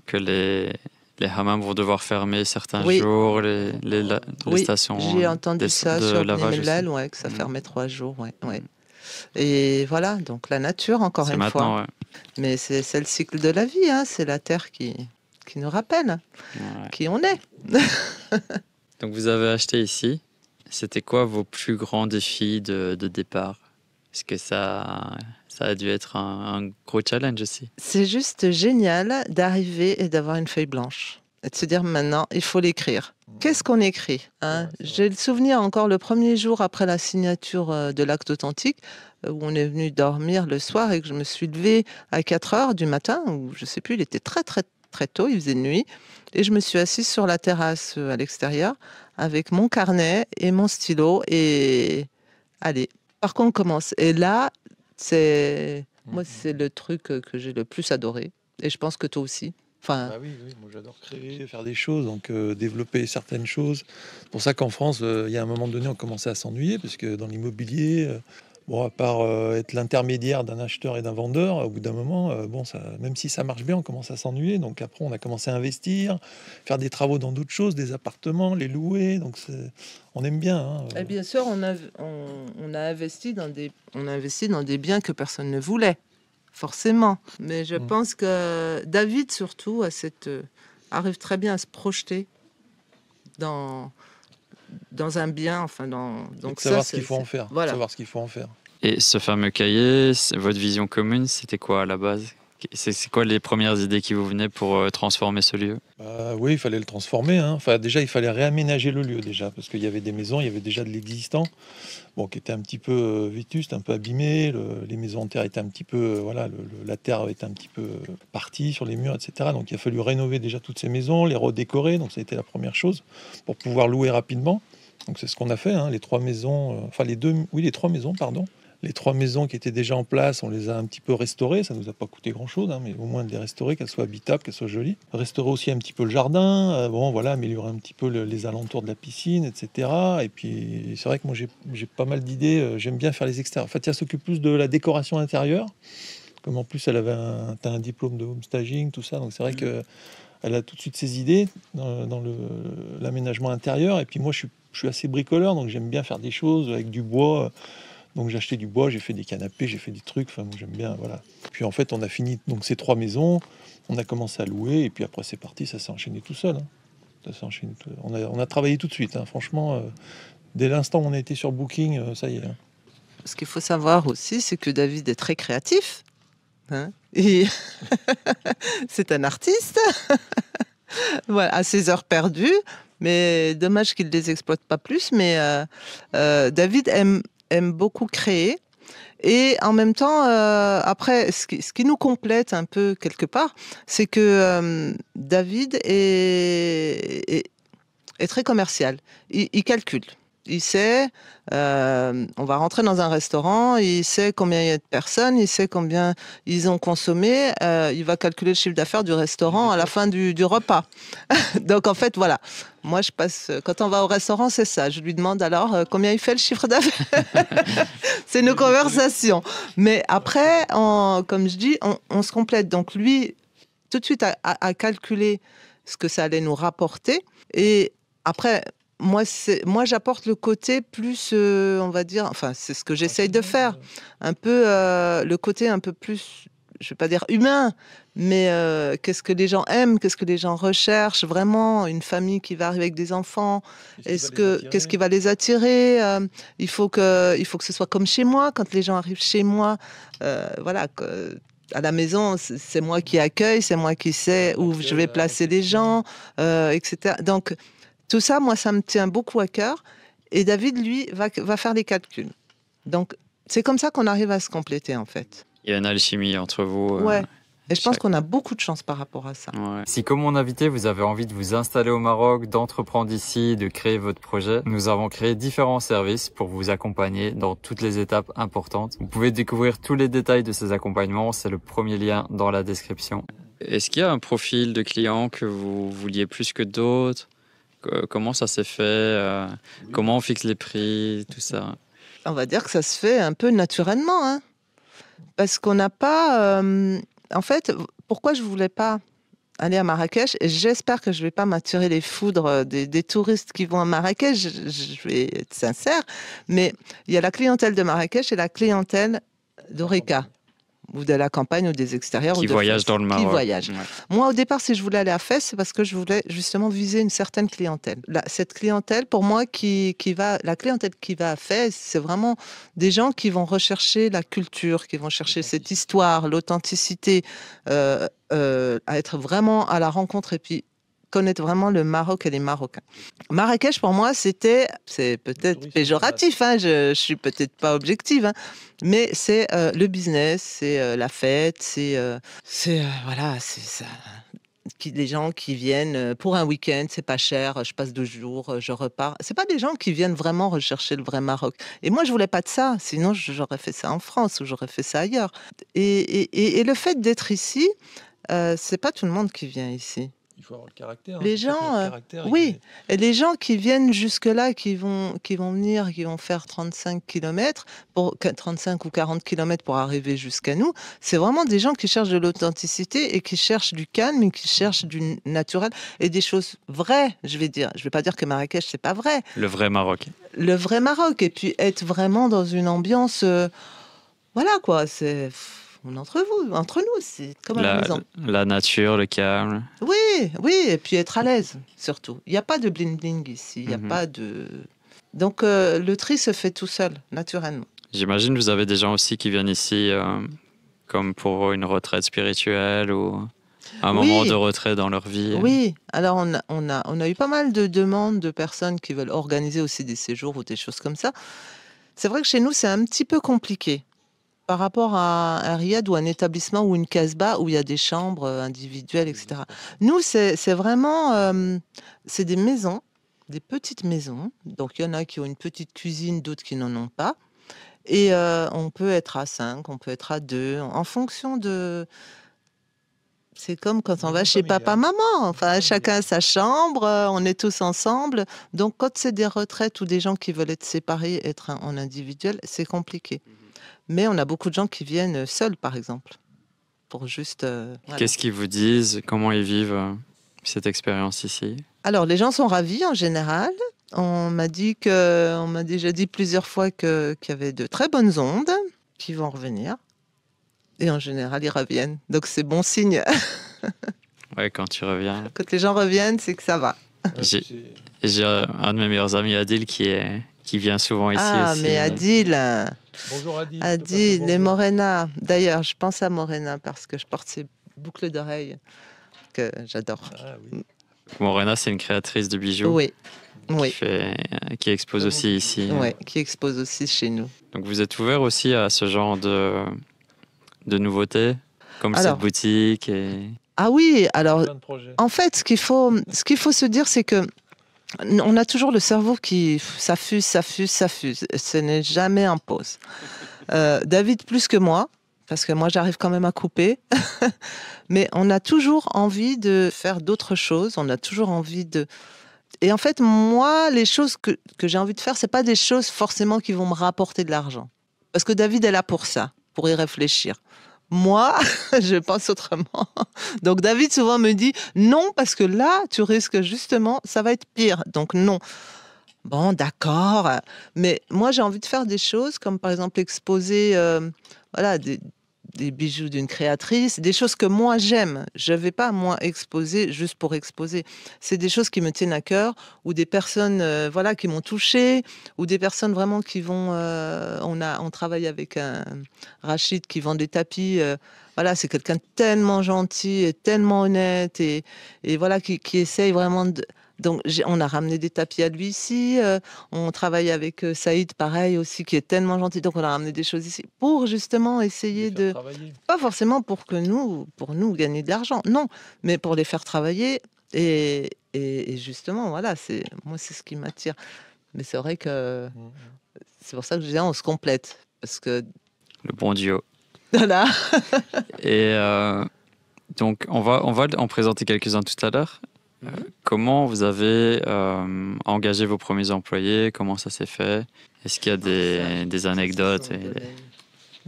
que les hammams vont devoir fermer certains Oui. jours, les oui, stations j'ai entendu ça de sur lavage Bnimellal, aussi. ouais, que ça Mm. fermait 3 jours. Ouais, ouais. Et voilà, donc la nature, encore C'est une fois. maintenant, ouais. Mais c'est le cycle de la vie, hein, c'est la terre qui nous rappelle Ouais. qui on est. Donc vous avez acheté ici. C'était quoi vos plus grands défis de départ? Est-ce que ça a dû être un gros challenge aussi? C'est juste génial d'arriver et d'avoir une feuille blanche. Et de se dire maintenant, il faut l'écrire. Qu'est-ce qu'on écrit, hein? Ouais, c'est J'ai le souvenir encore le premier jour après la signature de l'acte authentique, où on est venu dormir le soir et que je me suis levée à 4 heures du matin, ou je sais plus, il était très très très tôt, il faisait nuit, et je me suis assise sur la terrasse à l'extérieur avec mon carnet et mon stylo et allez, par contre on commence. Et là, moi c'est le truc que j'ai le plus adoré, et je pense que toi aussi. Enfin, Bah oui, oui, moi j'adore créer, faire des choses, donc développer certaines choses. C'est pour ça qu'en France, il y a un moment donné, on commençait à s'ennuyer, parce que dans l'immobilier, bon, à part être l'intermédiaire d'un acheteur et d'un vendeur, au bout d'un moment, bon, ça, même si ça marche bien, on commence à s'ennuyer. Donc après, on a commencé à investir, faire des travaux dans d'autres choses, des appartements, les louer. Donc on aime bien. Hein. et bien sûr, on a investi dans des biens que personne ne voulait. forcément. Mais je Mm. pense que David, surtout, arrive très bien à se projeter dans, dans un bien. Enfin, donc savoir ce qu'il faut en faire. Voilà. Savoir ce qu'il faut en faire. Et ce fameux cahier, votre vision commune, c'était quoi à la base? C'est quoi les premières idées qui vous venaient pour transformer ce lieu? Oui, il fallait le transformer. Enfin, déjà, il fallait réaménager le lieu déjà, parce qu'il y avait des maisons, il y avait déjà de l'existant, qui était un petit peu vétuste, un peu abîmé. Les maisons en terre étaient un petit peu, la terre était un petit peu partie sur les murs, etc. Donc, il a fallu rénover déjà toutes ces maisons, les redécorer. Donc, ça a été la première chose pour pouvoir louer rapidement. Donc, c'est ce qu'on a fait. Les trois maisons, les trois maisons, pardon. Les trois maisons qui étaient déjà en place, on les a un petit peu restaurées. Ça ne nous a pas coûté grand-chose, mais au moins de les restaurer, qu'elles soient habitables, qu'elles soient jolies. Restaurer aussi un petit peu le jardin, améliorer un petit peu les alentours de la piscine, etc. Et puis, c'est vrai que moi, j'ai pas mal d'idées. J'aime bien faire les extérieurs. Fatia s'occupe plus de la décoration intérieure. Comme en plus, elle avait un diplôme de homestaging, tout ça. Donc, c'est vrai qu'elle a tout de suite ses idées dans l'aménagement intérieur. Et puis, moi, je suis assez bricoleur, donc j'aime bien faire des choses avec du bois. Donc j'ai acheté du bois, j'ai fait des canapés, j'ai fait des trucs, moi j'aime bien, voilà. Puis en fait, on a fini donc ces trois maisons, on a commencé à louer, et puis après c'est parti, ça s'est enchaîné tout seul. Ça s'est enchaîné on a travaillé tout de suite, franchement, dès l'instant où on a été sur Booking, ça y est. Ce qu'il faut savoir aussi, c'est que David est très créatif. Et c'est un artiste, voilà, à ses heures perdues, mais dommage qu'il ne les exploite pas plus. Mais David aime beaucoup créer. Et en même temps, après, ce qui nous complète un peu quelque part, c'est que David est très commercial. Il calcule. Il sait, on va rentrer dans un restaurant, il sait combien il y a de personnes, il sait combien ils ont consommé, il va calculer le chiffre d'affaires du restaurant à la fin du repas. Donc en fait, voilà. Moi, quand on va au restaurant, c'est ça. Je lui demande alors combien il fait le chiffre d'affaires. C'est nos conversations. Mais après, comme je dis, on se complète. Donc lui, tout de suite, a calculé ce que ça allait nous rapporter. Et après, moi, j'apporte le côté plus, on va dire, enfin, c'est ce que j'essaye de faire. Un peu, le côté un peu plus, je ne vais pas dire humain, mais qu'est-ce que les gens aiment, qu'est-ce que les gens recherchent, vraiment, une famille qui va arriver avec des enfants, qu'est-ce qui va les attirer, il faut que ce soit comme chez moi, quand les gens arrivent chez moi, voilà, à la maison, c'est moi qui accueille, c'est moi qui sais où je vais placer les gens, etc. Donc, tout ça, moi, ça me tient beaucoup à cœur. Et David, lui, va faire les calculs. Donc, c'est comme ça qu'on arrive à se compléter, en fait. Il y a une alchimie entre vous. Ouais. Et je pense qu'on a beaucoup de chance par rapport à ça. Ouais. Si, comme mon invité, vous avez envie de vous installer au Maroc, d'entreprendre ici, de créer votre projet, nous avons créé différents services pour vous accompagner dans toutes les étapes importantes. Vous pouvez découvrir tous les détails de ces accompagnements. C'est le premier lien dans la description. Est-ce qu'il y a un profil de client que vous vouliez plus que d'autres? Comment ça s'est fait? Comment on fixe les prix? Tout ça. On va dire que ça se fait un peu naturellement. Parce qu'on n'a pas... En fait, pourquoi je ne voulais pas aller à Marrakech? Et j'espère que je ne vais pas m'attirer les foudres des touristes qui vont à Marrakech. Je vais être sincère. Mais il y a la clientèle de Marrakech et la clientèle d'Horeca, ou de la campagne, ou des extérieurs. Qui voyagent dans le Maroc. Qui voyagent. Ouais. Moi, au départ, si je voulais aller à Fès, c'est parce que je voulais justement viser une certaine clientèle. Cette clientèle, pour moi, la clientèle qui va à Fès, c'est vraiment des gens qui vont rechercher la culture, qui vont chercher cette histoire, l'authenticité, à être vraiment à la rencontre et puis connaître vraiment le Maroc et les Marocains. Marrakech, pour moi, c'est peut-être péjoratif, je suis peut-être pas objective, mais c'est le business, c'est la fête, c'est ça. Les gens qui viennent pour un week-end, c'est pas cher, je passe 2 jours, je repars. C'est pas des gens qui viennent vraiment rechercher le vrai Maroc. Et moi, je voulais pas de ça, sinon j'aurais fait ça en France ou j'aurais fait ça ailleurs. Et le fait d'être ici, c'est pas tout le monde qui vient ici. Il faut avoir le caractère. Les gens, oui, et les gens qui viennent jusque-là, qui vont venir, qui vont faire 35 ou 40 km pour arriver jusqu'à nous, c'est vraiment des gens qui cherchent de l'authenticité et qui cherchent du calme et qui cherchent du naturel et des choses vraies, je vais dire. Je vais pas dire que Marrakech, c'est pas vrai. Le vrai Maroc. Le vrai Maroc. Et puis être vraiment dans une ambiance... voilà, quoi, c'est... on est entre nous, c'est comme à la maison. La nature, le calme. Oui, et puis être à l'aise, surtout. Il n'y a pas de bling-bling ici, il n'y a pas de... Donc, le tri se fait tout seul, naturellement. J'imagine que vous avez des gens aussi qui viennent ici comme pour une retraite spirituelle ou un moment de retrait dans leur vie. Oui, alors on a eu pas mal de demandes de personnes qui veulent organiser aussi des séjours ou des choses comme ça. C'est vrai que chez nous, c'est un petit peu compliqué par rapport à un riad ou un établissement ou une casbah où il y a des chambres individuelles, etc. Nous, c'est vraiment... c'est des maisons, des petites maisons. Donc, il y en a qui ont une petite cuisine, d'autres qui n'en ont pas. Et on peut être à 5, on peut être à 2, en fonction de... C'est comme quand on va chez papa-maman. Enfin, chacun a sa chambre, on est tous ensemble. Donc, quand c'est des retraites ou des gens qui veulent être séparés, être en individuel, c'est compliqué. Mais on a beaucoup de gens qui viennent seuls, par exemple, pour juste... voilà. Qu'est-ce qu'ils vous disent? Comment ils vivent cette expérience ici? Alors, les gens sont ravis en général. On m'a déjà dit plusieurs fois qu'il y avait de très bonnes ondes qui vont revenir. Et en général, ils reviennent. Donc, c'est bon signe. Ouais, quand tu reviens. Quand les gens reviennent, c'est que ça va. J'ai un de mes meilleurs amis, Adil, qui vient souvent ici aussi. Ah, mais Adil. Bonjour Adil. Adil et Morena. D'ailleurs, je pense à Morena parce que je porte ses boucles d'oreilles que j'adore. Ah, oui. Morena, c'est une créatrice de bijoux. Oui. Qui expose aussi ici. Oui, qui expose aussi chez nous. Donc vous êtes ouvert aussi à ce genre de nouveautés, comme cette boutique Ah oui, alors en fait, ce qu'il faut se dire, c'est que on a toujours le cerveau qui s'affuse. Ce n'est jamais en pause. David plus que moi, parce que moi j'arrive quand même à couper. Mais on a toujours envie de faire d'autres choses. On a toujours envie de... Et en fait, moi, les choses que j'ai envie de faire, c'est pas des choses forcément qui vont me rapporter de l'argent. Parce que David est là pour ça, pour y réfléchir. Moi, je pense autrement. Donc David souvent me dit non, parce que là, tu risques justement, ça va être pire. Donc non. Bon, d'accord. Mais moi, j'ai envie de faire des choses comme par exemple exposer voilà, des bijoux d'une créatrice, des choses que moi j'aime. Je ne vais pas, moi, exposer juste pour exposer. C'est des choses qui me tiennent à cœur ou des personnes voilà, qui m'ont touchée ou des personnes vraiment qui vont... on travaille avec un Rachid qui vend des tapis. Voilà, c'est quelqu'un de tellement gentil et tellement honnête et voilà, qui essaye vraiment de... Donc, on a ramené des tapis à lui ici. On travaille avec Saïd, pareil aussi, qui est tellement gentil. Donc, on a ramené des choses ici pour justement essayer de... Pas forcément pour nous gagner de l'argent, non, mais pour les faire travailler. Et justement, voilà, moi, c'est ce qui m'attire. Mais c'est vrai que c'est pour ça que je disais, on se complète. Parce que... Le bon duo. Voilà. Et donc, on va en présenter quelques-uns tout à l'heure. Comment vous avez engagé vos premiers employés? Comment ça s'est fait? Est-ce qu'il y a des anecdotes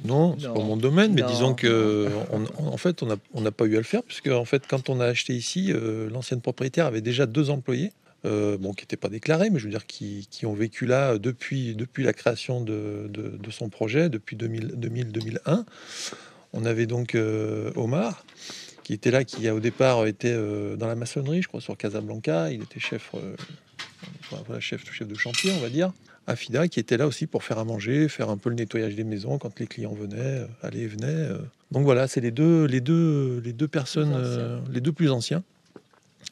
Non, c'est pas mon domaine, mais disons que en fait, on n'a pas eu à le faire, puisque en fait, quand on a acheté ici, l'ancienne propriétaire avait déjà 2 employés, qui n'étaient pas déclarés, mais je veux dire qui ont vécu là depuis la création de son projet, depuis 2000-2001. On avait donc Omar, qui était là, qui a au départ été dans la maçonnerie, je crois, sur Casablanca. Il était chef de chantier, on va dire. Afida, qui était là aussi pour faire à manger, faire un peu le nettoyage des maisons quand les clients venaient, allaient et venaient. Donc voilà, c'est les deux personnes, les 2 plus anciens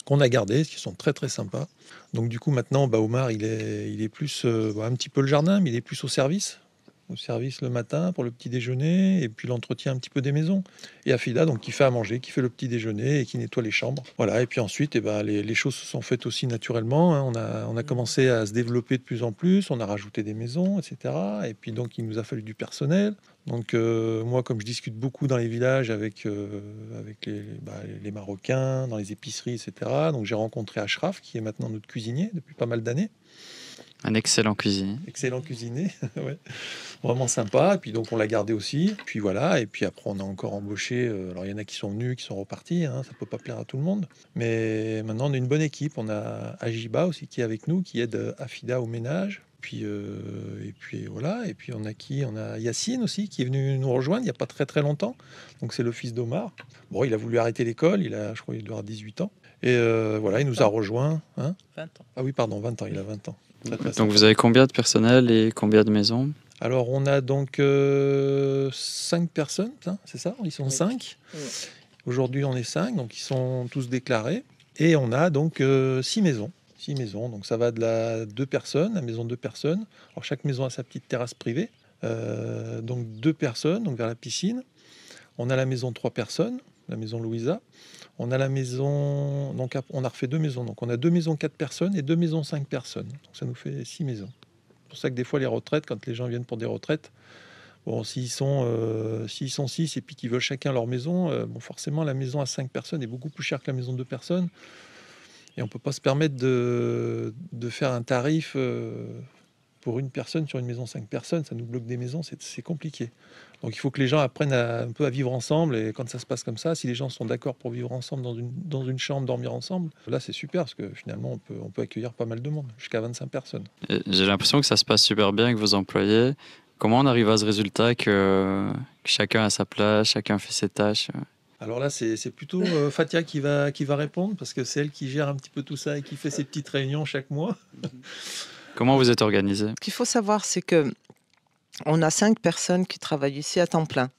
qu'on a gardés, qui sont très très sympas. Donc du coup maintenant, Omar, il est plus un petit peu le jardin, mais il est plus au service le matin pour le petit déjeuner et puis l'entretien un petit peu des maisons. Et Afida, donc qui fait à manger, qui fait le petit déjeuner et qui nettoie les chambres. Voilà. Et puis ensuite, les choses se sont faites aussi naturellement. Hein. On a commencé à se développer de plus en plus. On a rajouté des maisons, etc. Et puis donc il nous a fallu du personnel. Donc moi, comme je discute beaucoup dans les villages avec les Marocains, dans les épiceries, etc. Donc j'ai rencontré Ashraf, qui est maintenant notre cuisinier depuis pas mal d'années. Un excellent cuisinier. Excellent cuisinier, ouais. Vraiment sympa. Et puis donc on l'a gardé aussi. Puis voilà. Et puis après on a encore embauché. Alors il y en a qui sont venus, qui sont repartis. Hein, ça peut pas plaire à tout le monde. Mais maintenant on a une bonne équipe. On a Ajiba aussi qui est avec nous, qui aide Afida au ménage. Et puis voilà. Et puis on a qui? On a Yacine aussi qui est venu nous rejoindre il n'y a pas très très longtemps. Donc c'est le fils d'Omar. Bon, il a voulu arrêter l'école. Je crois qu'il doit avoir 18 ans. Et voilà, il nous a rejoints. Hein. 20 ans. Ah oui, pardon, 20 ans. Il a 20 ans. Très, très Donc sympa. vous avez combien de personnel et combien de maisons? Alors, on a donc 5 personnes, hein, c'est ça? Ils sont Oui. 5. Oui. Aujourd'hui, on est 5, donc ils sont tous déclarés. Et on a donc 6 maisons. 6 maisons, donc ça va de la 2 personnes, la maison de 2 personnes. Alors, chaque maison a sa petite terrasse privée. Donc 2 personnes, donc vers la piscine. On a la maison 3 personnes, la maison Louisa. On a la maison, donc on a refait 2 maisons. Donc on a 2 maisons 4 personnes et 2 maisons 5 personnes. Donc ça nous fait 6 maisons. C'est pour ça que des fois les retraites, quand les gens viennent pour des retraites, bon, s'ils sont 6 et puis qu'ils veulent chacun leur maison, bon, forcément la maison à 5 personnes est beaucoup plus chère que la maison de 2 personnes. Et on ne peut pas se permettre de faire un tarif pour une personne sur une maison 5 personnes. Ça nous bloque des maisons, c'est compliqué. Donc il faut que les gens apprennent un peu à vivre ensemble. Et quand ça se passe comme ça, si les gens sont d'accord pour vivre ensemble dans une chambre, dormir ensemble, là c'est super parce que finalement on peut accueillir pas mal de monde, jusqu'à 25 personnes. Et j'ai l'impression que ça se passe super bien avec vos employés. Comment on arrive à ce résultat que chacun a sa place, chacun fait ses tâches? Alors là, c'est plutôt Fatia qui va répondre parce que c'est elle qui gère un petit peu tout ça et qui fait ses petites réunions chaque mois. Comment vous êtes organisé? Ce qu'il faut savoir, c'est que on a 5 personnes qui travaillent ici à temps plein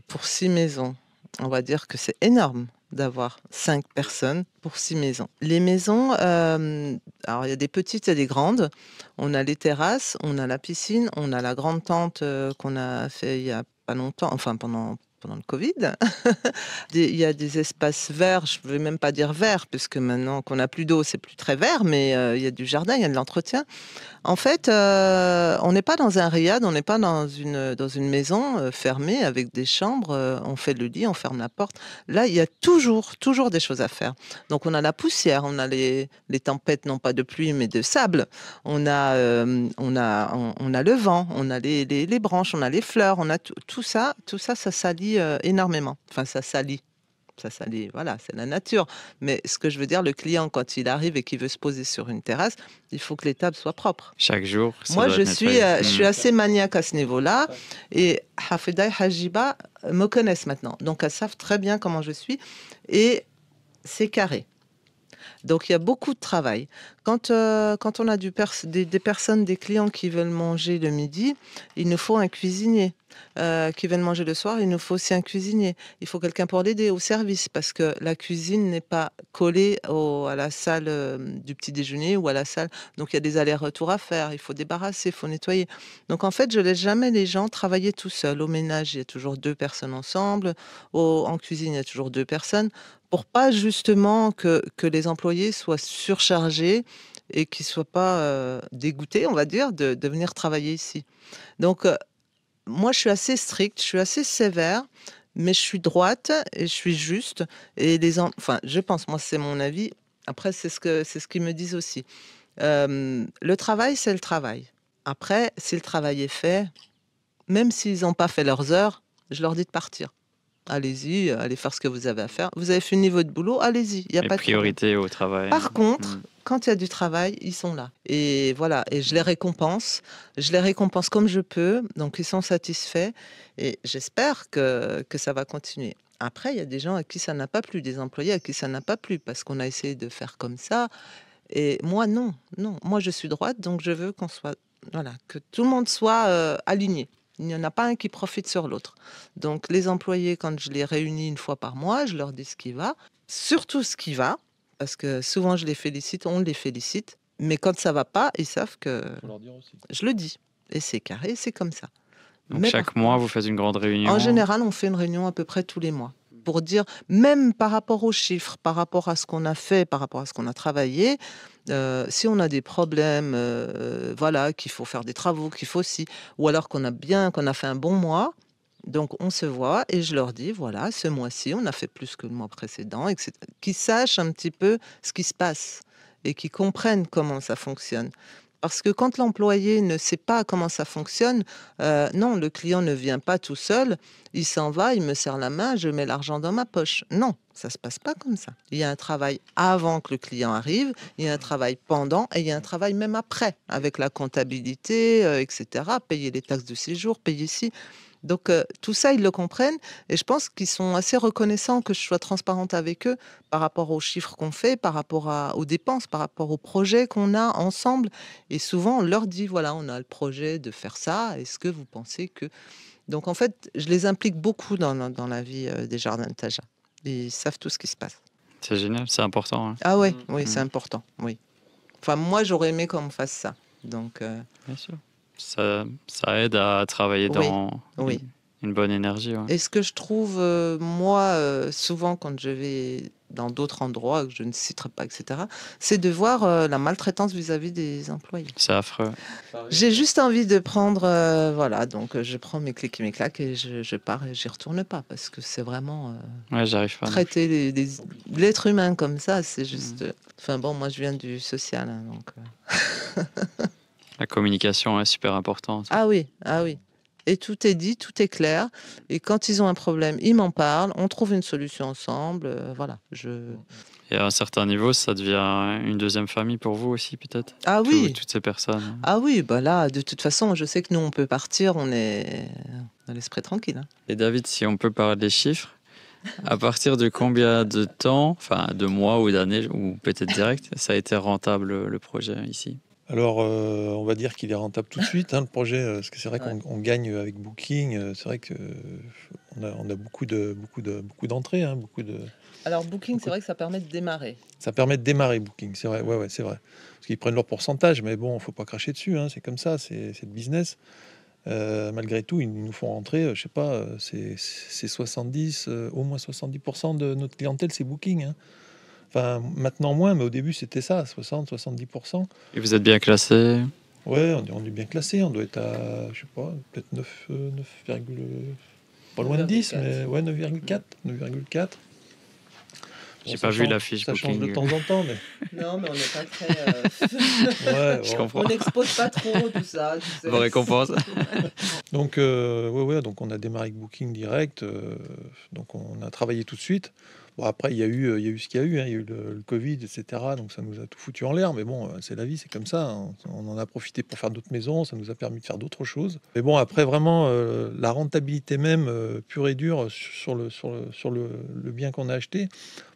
pour 6 maisons. On va dire que c'est énorme d'avoir 5 personnes pour 6 maisons. Les maisons, alors il y a des petites et des grandes. On a les terrasses, on a la piscine, on a la grande tente qu'on a fait il y a pas longtemps, enfin pendant le Covid. Il y a des espaces verts, je ne vais même pas dire verts, puisque maintenant qu'on n'a plus d'eau, c'est plus très vert, mais il y a du jardin, il y a de l'entretien. En fait, on n'est pas dans un riad, on n'est pas dans une maison fermée avec des chambres, on fait le lit, on ferme la porte. Là, il y a toujours des choses à faire. Donc, on a la poussière, on a les tempêtes, non pas de pluie, mais de sable. On a le vent, on a les branches, on a les fleurs, on a tout ça, ça salit énormément. Enfin, ça salit. Ça salit, voilà, c'est la nature. Mais ce que je veux dire, le client, quand il arrive et qu'il veut se poser sur une terrasse, il faut que les tables soient propres. Chaque jour, ça Moi, doit je être suis, nettoyé. je suis assez maniaque à ce niveau-là. Et Hafida et Hajiba me connaissent maintenant. Donc, elles savent très bien comment je suis. Et c'est carré. Donc, il y a beaucoup de travail. Quand on a des personnes, des clients qui veulent manger le midi, il nous faut un cuisinier. Qui viennent manger le soir, il nous faut aussi un cuisinier. Il faut quelqu'un pour l'aider au service parce que la cuisine n'est pas collée à la salle du petit déjeuner ou à la salle. Donc, il y a des allers-retours à faire. Il faut débarrasser, il faut nettoyer. Donc, en fait, je laisse jamais les gens travailler tout seuls. Au ménage, il y a toujours 2 personnes ensemble. En cuisine, il y a toujours 2 personnes pour pas justement que les employés soient surchargés et qu'ils soient pas dégoûtés, on va dire, de venir travailler ici. Donc, moi, je suis assez stricte, je suis assez sévère, mais je suis droite et je suis juste. Et enfin, je pense, moi, c'est mon avis. Après, c'est ce qu'ils me disent aussi. Le travail, c'est le travail. Après, si le travail est fait, même s'ils n'ont pas fait leurs heures, je leur dis de partir. Allez-y, allez faire ce que vous avez à faire. Vous avez fini votre boulot, allez-y. Il y a Et pas de problème. priorité au travail. Par contre, quand il y a du travail, ils sont là. Et voilà, et je les récompense. Je les récompense comme je peux. Donc, ils sont satisfaits. Et j'espère que ça va continuer. Après, il y a des gens à qui ça n'a pas plu, des employés à qui ça n'a pas plu, parce qu'on a essayé de faire comme ça. Et moi, non. Moi, je suis droite, donc je veux que tout le monde soit aligné. Il n'y en a pas un qui profite sur l'autre. Donc, les employés, quand je les réunis une fois par mois, je leur dis ce qui va, surtout ce qui va, parce que souvent je les félicite, on les félicite, mais quand ça va pas, ils savent que Faut leur dire aussi. je le dis. Et c'est carré, c'est comme ça. Donc Mais chaque mois, vous faites une grande réunion. en général, on fait une réunion à peu près tous les mois pour dire, même par rapport aux chiffres, par rapport à ce qu'on a fait, par rapport à ce qu'on a travaillé, si on a des problèmes, voilà, qu'il faut faire des travaux, qu'il faut aussi, ou alors qu'on a fait un bon mois, donc on se voit et je leur dis, voilà, ce mois-ci, on a fait plus que le mois précédent, etc. Qu'ils sachent un petit peu ce qui se passe. et qui comprennent comment ça fonctionne. Parce que quand l'employé ne sait pas comment ça fonctionne, non, le client ne vient pas tout seul, il s'en va, il me serre la main, je mets l'argent dans ma poche. Non, ça se passe pas comme ça. Il y a un travail avant que le client arrive, il y a un travail pendant et il y a un travail même après, avec la comptabilité, etc. Payer les taxes de séjour, payer ci. Donc tout ça, ils le comprennent et je pense qu'ils sont assez reconnaissants que je sois transparente avec eux par rapport aux chiffres qu'on fait, par rapport aux dépenses, par rapport aux projets qu'on a ensemble. Et souvent, on leur dit, voilà, on a le projet de faire ça. Est-ce que vous pensez que... Donc en fait, je les implique beaucoup dans la vie des jardins de Taja. Ils savent tout ce qui se passe. C'est génial, c'est important, hein. Ah ouais, oui, c'est Mm. important, oui. Enfin, moi, j'aurais aimé qu'on me fasse ça. Donc, Bien sûr. Ça aide à travailler oui, dans oui. une bonne énergie. Ouais. Et ce que je trouve, moi, souvent quand je vais dans d'autres endroits que je ne citerai pas, etc., c'est de voir la maltraitance vis-à-vis des employés. C'est affreux. J'ai juste envie de prendre, voilà, donc je prends mes clics et mes claques et je pars et j'y retourne pas parce que c'est vraiment Ouais, j'arrive pas. traiter l'être humain comme ça, c'est juste. Enfin bon, moi je viens du social, hein, donc. La communication est super importante. Ah oui, ah oui. Et tout est dit, tout est clair. Et quand ils ont un problème, ils m'en parlent. On trouve une solution ensemble. Voilà. Et à un certain niveau, ça devient une deuxième famille pour vous aussi, peut-être. Ah oui. Toutes ces personnes. Ah oui, bah là, de toute façon, je sais que nous, on peut partir. On est à l'esprit tranquille, hein. Et David, si on peut parler des chiffres, à partir de combien de temps, enfin de mois ou d'années, ou peut-être direct, ça a été rentable le projet ici? Alors, on va dire qu'il est rentable tout de suite, hein, le projet, parce que c'est vrai Ouais. qu'on gagne avec Booking. C'est vrai que on a beaucoup d'entrées, hein, Alors, Booking, c'est vrai que ça permet de démarrer. Ça permet de démarrer Booking, c'est vrai, ouais, c'est vrai. Parce qu'ils prennent leur pourcentage, mais bon, faut pas cracher dessus, hein, c'est comme ça, c'est le business. Malgré tout, ils nous font rentrer, je sais pas, c'est 70, au moins 70% de notre clientèle, c'est Booking, hein. Enfin, maintenant moins, mais au début, c'était ça, 60-70%. Et vous êtes bien classé? Ouais, on est bien classé, on doit être à, je sais pas, peut-être 9, pas loin de 10, mais ouais, 9,4, 9,4. J'ai Ça pas vu change- la fiche Ça change de Booking. temps en temps, mais Non, mais on n'est pas très. ouais, Je ouais. comprends. On n'expose pas trop tout ça. Tu sais. Vos récompenses. Donc, ouais, donc on a démarré avec Booking direct, donc on a travaillé tout de suite. Bon, après, il y a eu ce qu'il y a eu, hein, il y a eu le Covid, etc. Donc ça nous a tout foutu en l'air, mais bon, c'est la vie, c'est comme ça, hein. On en a profité pour faire d'autres maisons, ça nous a permis de faire d'autres choses. Mais bon, après, vraiment, la rentabilité même, pure et dure, le bien qu'on a acheté,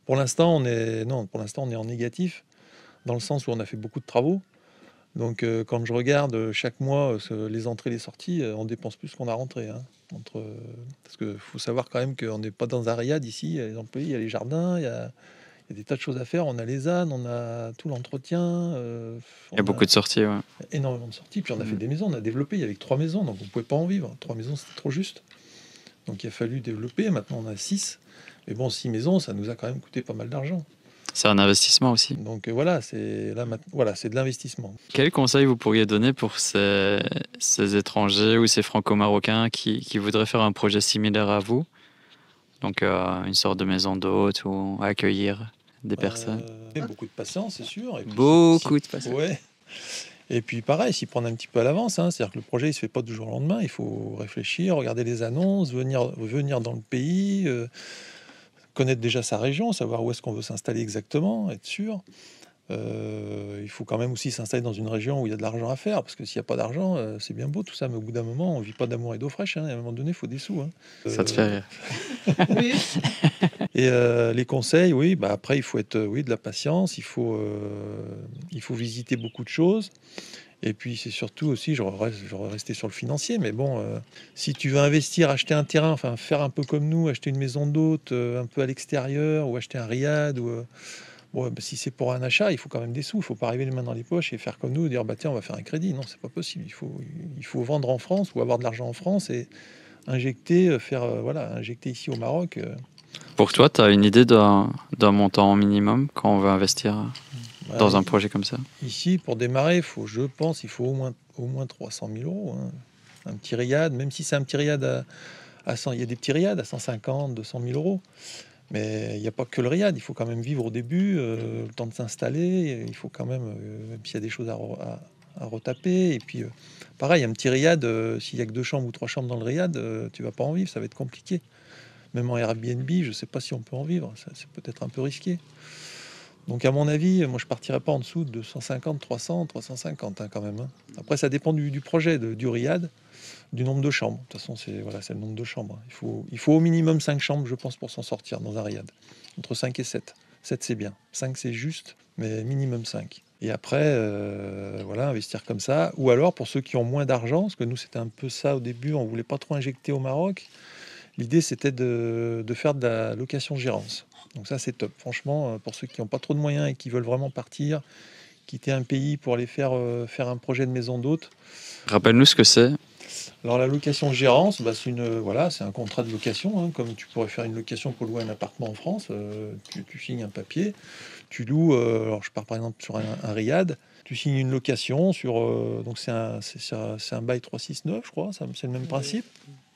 pour l'instant, pour l'instant, on est en négatif, dans le sens où on a fait beaucoup de travaux. Donc, quand je regarde chaque mois les entrées, les sorties, on dépense plus qu'on a rentré, hein. Parce qu'il faut savoir quand même qu'on n'est pas dans un riad ici. Il y a les employés, il y a les jardins, il y a des tas de choses à faire. On a les ânes, on a tout l'entretien. Il y a beaucoup de sorties, ouais. énormément de sorties. Puis on a fait des maisons, on a développé. Il y avait que 3 maisons, donc on ne pouvait pas en vivre. 3 maisons, c'était trop juste. Donc il a fallu développer. Maintenant, on a 6. Mais bon, 6 maisons, ça nous a quand même coûté pas mal d'argent. C'est un investissement aussi. Donc voilà, c'est de l'investissement. Quel conseil vous pourriez donner pour ces étrangers ou ces franco-marocains qui voudraient faire un projet similaire à vous? Donc une sorte de maison d'hôte ou accueillir des personnes. Beaucoup de patience, c'est sûr. Et puis, Beaucoup de patience. Ouais. Et puis pareil, s'y prendre un petit peu à l'avance, hein. C'est-à-dire que le projet, il se fait pas du jour au lendemain. Il faut réfléchir, regarder les annonces, venir dans le pays, connaître déjà sa région, savoir où est-ce qu'on veut s'installer exactement, être sûr. Il faut quand même aussi s'installer dans une région où il y a de l'argent à faire, parce que s'il n'y a pas d'argent, c'est bien beau tout ça, mais au bout d'un moment, on vit pas d'amour et d'eau fraîche, hein. À un moment donné, il faut des sous, hein. Ça te fait rire. Oui. Et les conseils, oui, bah après, il faut être, de la patience, il faut visiter beaucoup de choses. Et puis, c'est surtout aussi, j'aurais resté sur le financier, mais bon, si tu veux investir, acheter un terrain, enfin, faire un peu comme nous, acheter une maison d'hôte un peu à l'extérieur, ou acheter un riad, bon, bah, si c'est pour un achat, il faut quand même des sous. Il faut pas arriver les mains dans les poches et faire comme nous, dire, bah tiens, on va faire un crédit. Non, c'est pas possible. Il faut vendre en France ou avoir de l'argent en France et injecter, injecter ici au Maroc. Pour toi, tu as une idée d'un montant minimum quand on veut investir dans un projet comme ça? Ici, pour démarrer, il faut au moins 300 000 euros, hein. Un petit riad, même si c'est un petit riad à 100, il y a des petits riads à 150, 200 000 euros. Mais il n'y a pas que le riad, il faut quand même vivre au début, le temps de s'installer, il faut quand même, même s'il y a des choses à retaper. Et puis, pareil, un petit riad, s'il n'y a que 2 chambres ou 3 chambres dans le riad, tu vas pas en vivre, ça va être compliqué. Même en Airbnb, je ne sais pas si on peut en vivre, c'est peut-être un peu risqué. Donc à mon avis, moi je partirais pas en dessous de 250, 300, 350 quand même. Hein. Après, ça dépend du projet, du riad, du nombre de chambres. De toute façon, c'est le nombre de chambres. Il faut au minimum 5 chambres, je pense, pour s'en sortir dans un riad. Entre 5 et 7. 7, c'est bien. 5, c'est juste, mais minimum 5. Et après, investir comme ça. Ou alors, pour ceux qui ont moins d'argent, parce que nous, c'était un peu ça au début, on voulait pas trop injecter au Maroc. L'idée, c'était de faire de la location-gérance. Donc ça, c'est top. Franchement, pour ceux qui n'ont pas trop de moyens et qui veulent vraiment partir, quitter un pays pour aller faire un projet de maison d'hôte. Rappelle-nous ce que c'est. Alors la location-gérance, c'est un contrat de location, hein, comme tu pourrais faire une location pour louer un appartement en France. Tu signes un papier, tu loues. Alors je pars par exemple sur un riad. Tu signes une location sur. Donc c'est un bail 369, je crois. C'est le même principe.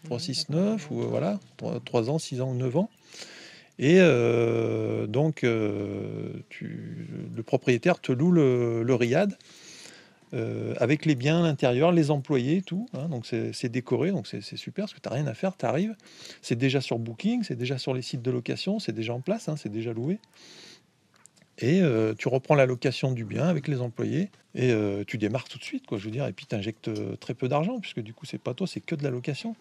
369 ou 3 ans, 6 ans ou 9 ans. Et le propriétaire te loue le riad avec les biens à l'intérieur, les employés, tout. Hein, donc c'est décoré, donc c'est super parce que tu n'as rien à faire, tu arrives. C'est déjà sur Booking, c'est déjà sur les sites de location, c'est déjà en place, hein, c'est déjà loué. Et tu reprends la location du bien avec les employés et tu démarres tout de suite, quoi, je veux dire. Et puis tu injectes très peu d'argent puisque du coup, c'est pas toi, c'est que de la location.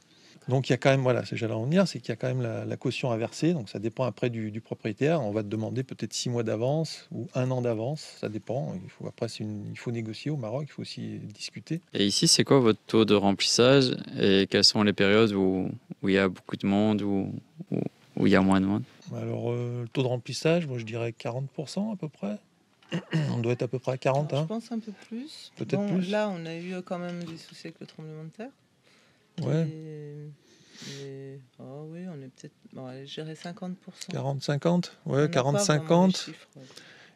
Donc il y a quand même, j'allais en venir, c'est qu'il y a quand même la caution à verser. Donc ça dépend après du propriétaire. On va te demander peut-être 6 mois d'avance ou 1 an d'avance. Ça dépend. Il faut négocier au Maroc, il faut aussi discuter. Et ici, c'est quoi votre taux de remplissage et quelles sont les périodes où il y a beaucoup de monde ou où il y a moins de monde? Alors le taux de remplissage, moi je dirais 40% à peu près. On doit être à peu près à 40. Alors, je pense un peu plus. Peut-être plus. Là, on a eu quand même des soucis avec le tremblement de terre. Ouais. Oui, on est peut-être. Je dirais 50%. 40-50, ouais, 40-50. Ouais.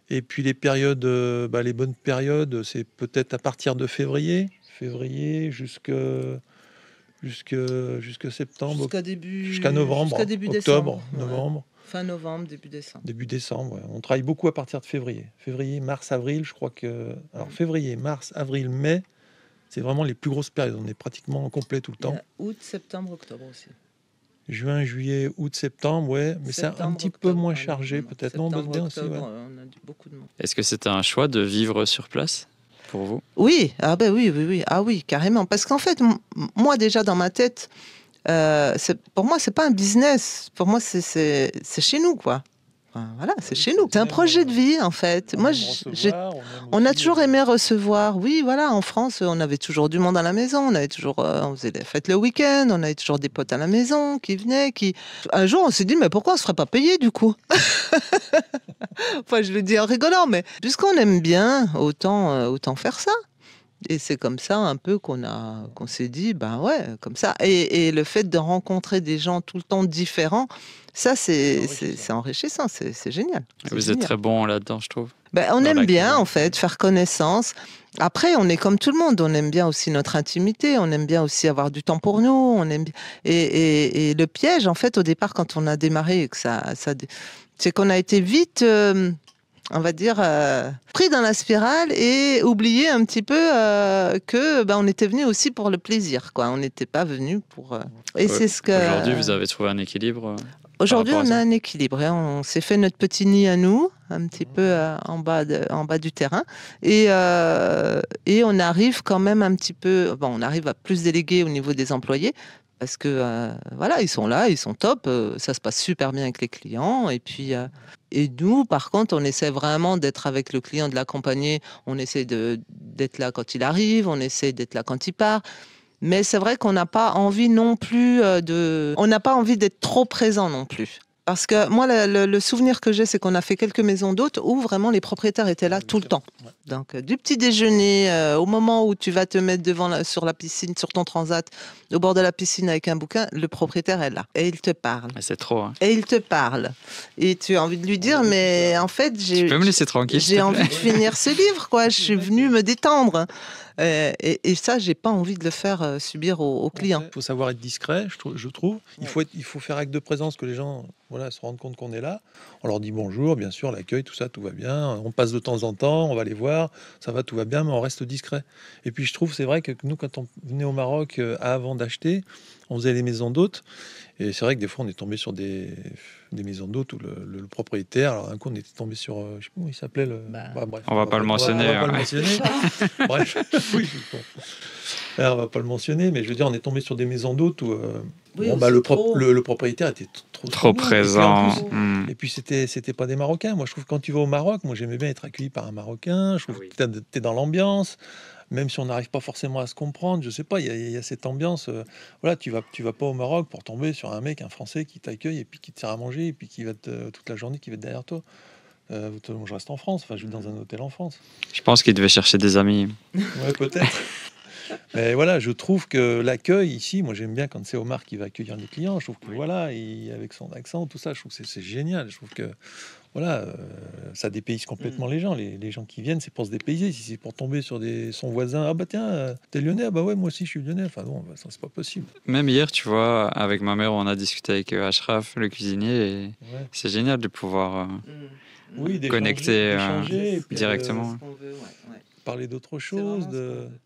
Et puis les périodes, les bonnes périodes, c'est peut-être à partir de février jusqu'à septembre, jusqu'à novembre, jusqu'à début octobre, décembre, novembre. Fin novembre, début décembre. Début décembre, ouais. On travaille beaucoup à partir de février. Février, mars, avril, je crois que. Alors février, mars, avril, mai, c'est vraiment les plus grosses périodes. On est pratiquement complet tout le temps. Août, septembre, octobre aussi. Juin, juillet, août, septembre, ouais. Mais c'est un petit peu moins chargé, peut-être. Non, on bosse bien aussi. Ouais. On a beaucoup de monde. Est-ce que c'était un choix de vivre sur place pour vous? Oui, oui. Ah oui, carrément. Parce qu'en fait, moi déjà dans ma tête, pour moi, c'est pas un business. Pour moi, c'est chez nous, quoi. Enfin, voilà, c'est chez nous. C'est un projet de vie, en fait. Moi, on a toujours aimé recevoir. Oui, voilà, en France, on avait toujours du monde à la maison. On avait toujours, on faisait des fêtes le week-end. On avait toujours des potes à la maison qui venaient. Un jour, on s'est dit, mais pourquoi on se ferait pas payer du coup? Enfin, je le dis en rigolant, mais puisqu'on aime bien, autant faire ça. Et c'est comme ça un peu qu'on s'est dit, comme ça. Et le fait de rencontrer des gens tout le temps différents, ça, c'est enrichissant, c'est génial. Vous êtes très bon là-dedans, je trouve. On aime bien, en fait, faire connaissance. Après, on est comme tout le monde. On aime bien aussi notre intimité. On aime bien aussi avoir du temps pour nous. On aime bien... et le piège, en fait, au départ, quand on a démarré, c'est qu'on a été vite... on va dire, pris dans la spirale et oublié un petit peu que on était venu aussi pour le plaisir, quoi. On n'était pas venu pour... Et c'est ce que... Aujourd'hui, vous avez trouvé un équilibre Aujourd'hui, on a un équilibre. Hein. On s'est fait notre petit nid à nous, un petit peu en bas du terrain. Et on arrive quand même un petit peu... on arrive à plus déléguer au niveau des employés. Parce que, ils sont là, ils sont top, ça se passe super bien avec les clients. Et puis, et nous, par contre, on essaie vraiment d'être avec le client, de l'accompagner. On essaie d'être là quand il arrive, on essaie d'être là quand il part. Mais c'est vrai qu'on n'a pas envie non plus on n'a pas envie d'être trop présent non plus. Parce que moi, le souvenir que j'ai, c'est qu'on a fait quelques maisons d'hôtes où vraiment les propriétaires étaient là tout le temps. Donc, du petit déjeuner, au moment où tu vas te mettre sur la piscine, sur ton transat, au bord de la piscine avec un bouquin, le propriétaire est là. Et il te parle. C'est trop. Hein. Et il te parle. Et tu as envie de lui dire, mais en fait, tu peux me laisser tranquille. J'ai envie de finir ce livre, quoi. Je suis venue me détendre. Et ça, j'ai pas envie de le faire subir aux clients. Il faut savoir être discret, je trouve. Il faut faire acte de présence, que les gens se rendent compte qu'on est là. On leur dit bonjour, bien sûr, l'accueil, tout ça, tout va bien. On passe de temps en temps, on va les voir, ça va, tout va bien, mais on reste discret. Et puis je trouve, c'est vrai que nous, quand on venait au Maroc avant d'acheter, on faisait les maisons d'hôtes. Et c'est vrai que des fois, on est tombé sur des maisons d'hôtes où le propriétaire, alors un coup, on était tombé sur, je sais pas comment il s'appelait. Bref, On va pas le mentionner. On va pas le mentionner. Bref, oui, bon. Alors, on va pas le mentionner, mais je veux dire, on est tombé sur des maisons d'hôtes où le propriétaire était trop présent. Et puis c'était pas des Marocains. Moi, je trouve que quand tu vas au Maroc, moi j'aimais bien être accueilli par un Marocain. Je trouve que t'es dans l'ambiance, même si on n'arrive pas forcément à se comprendre. Je sais pas, il y a cette ambiance. Voilà, tu vas pas au Maroc pour tomber sur un Français qui t'accueille et puis qui te sert à manger et puis qui va toute la journée, qui va être derrière toi. Je reste en France. Enfin, je vais dans un hôtel en France. Je pense qu'il devait chercher des amis. Ouais, peut-être. Mais voilà, je trouve que l'accueil ici, moi j'aime bien quand c'est Omar qui va accueillir les clients. Je trouve que voilà, avec son accent, tout ça, je trouve que c'est génial. Je trouve que voilà, ça dépayse complètement les gens. Les gens qui viennent, c'est pour se dépayser. Si c'est pour tomber sur son voisin, ah bah tiens, t'es lyonnais, ah bah ouais, moi aussi je suis lyonnais. Enfin bon, ça c'est pas possible. Même hier, tu vois, avec ma mère, on a discuté avec Ashraf, le cuisinier, et c'est génial de pouvoir connecter d'échanger, directement. Parler d'autre chose.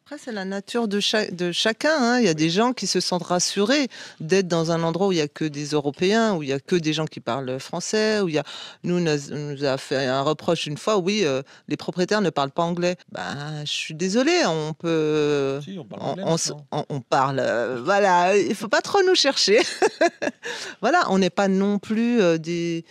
Après, c'est la nature de chacun. Hein. Il y a des gens qui se sentent rassurés d'être dans un endroit où il n'y a que des Européens, où il n'y a que des gens qui parlent français, où il y a... Nous a fait un reproche une fois, oui, les propriétaires ne parlent pas anglais. Ben, je suis désolée, on peut... Si, on parle anglais on parle... voilà, il ne faut pas trop nous chercher. Voilà, on n'est pas non plus des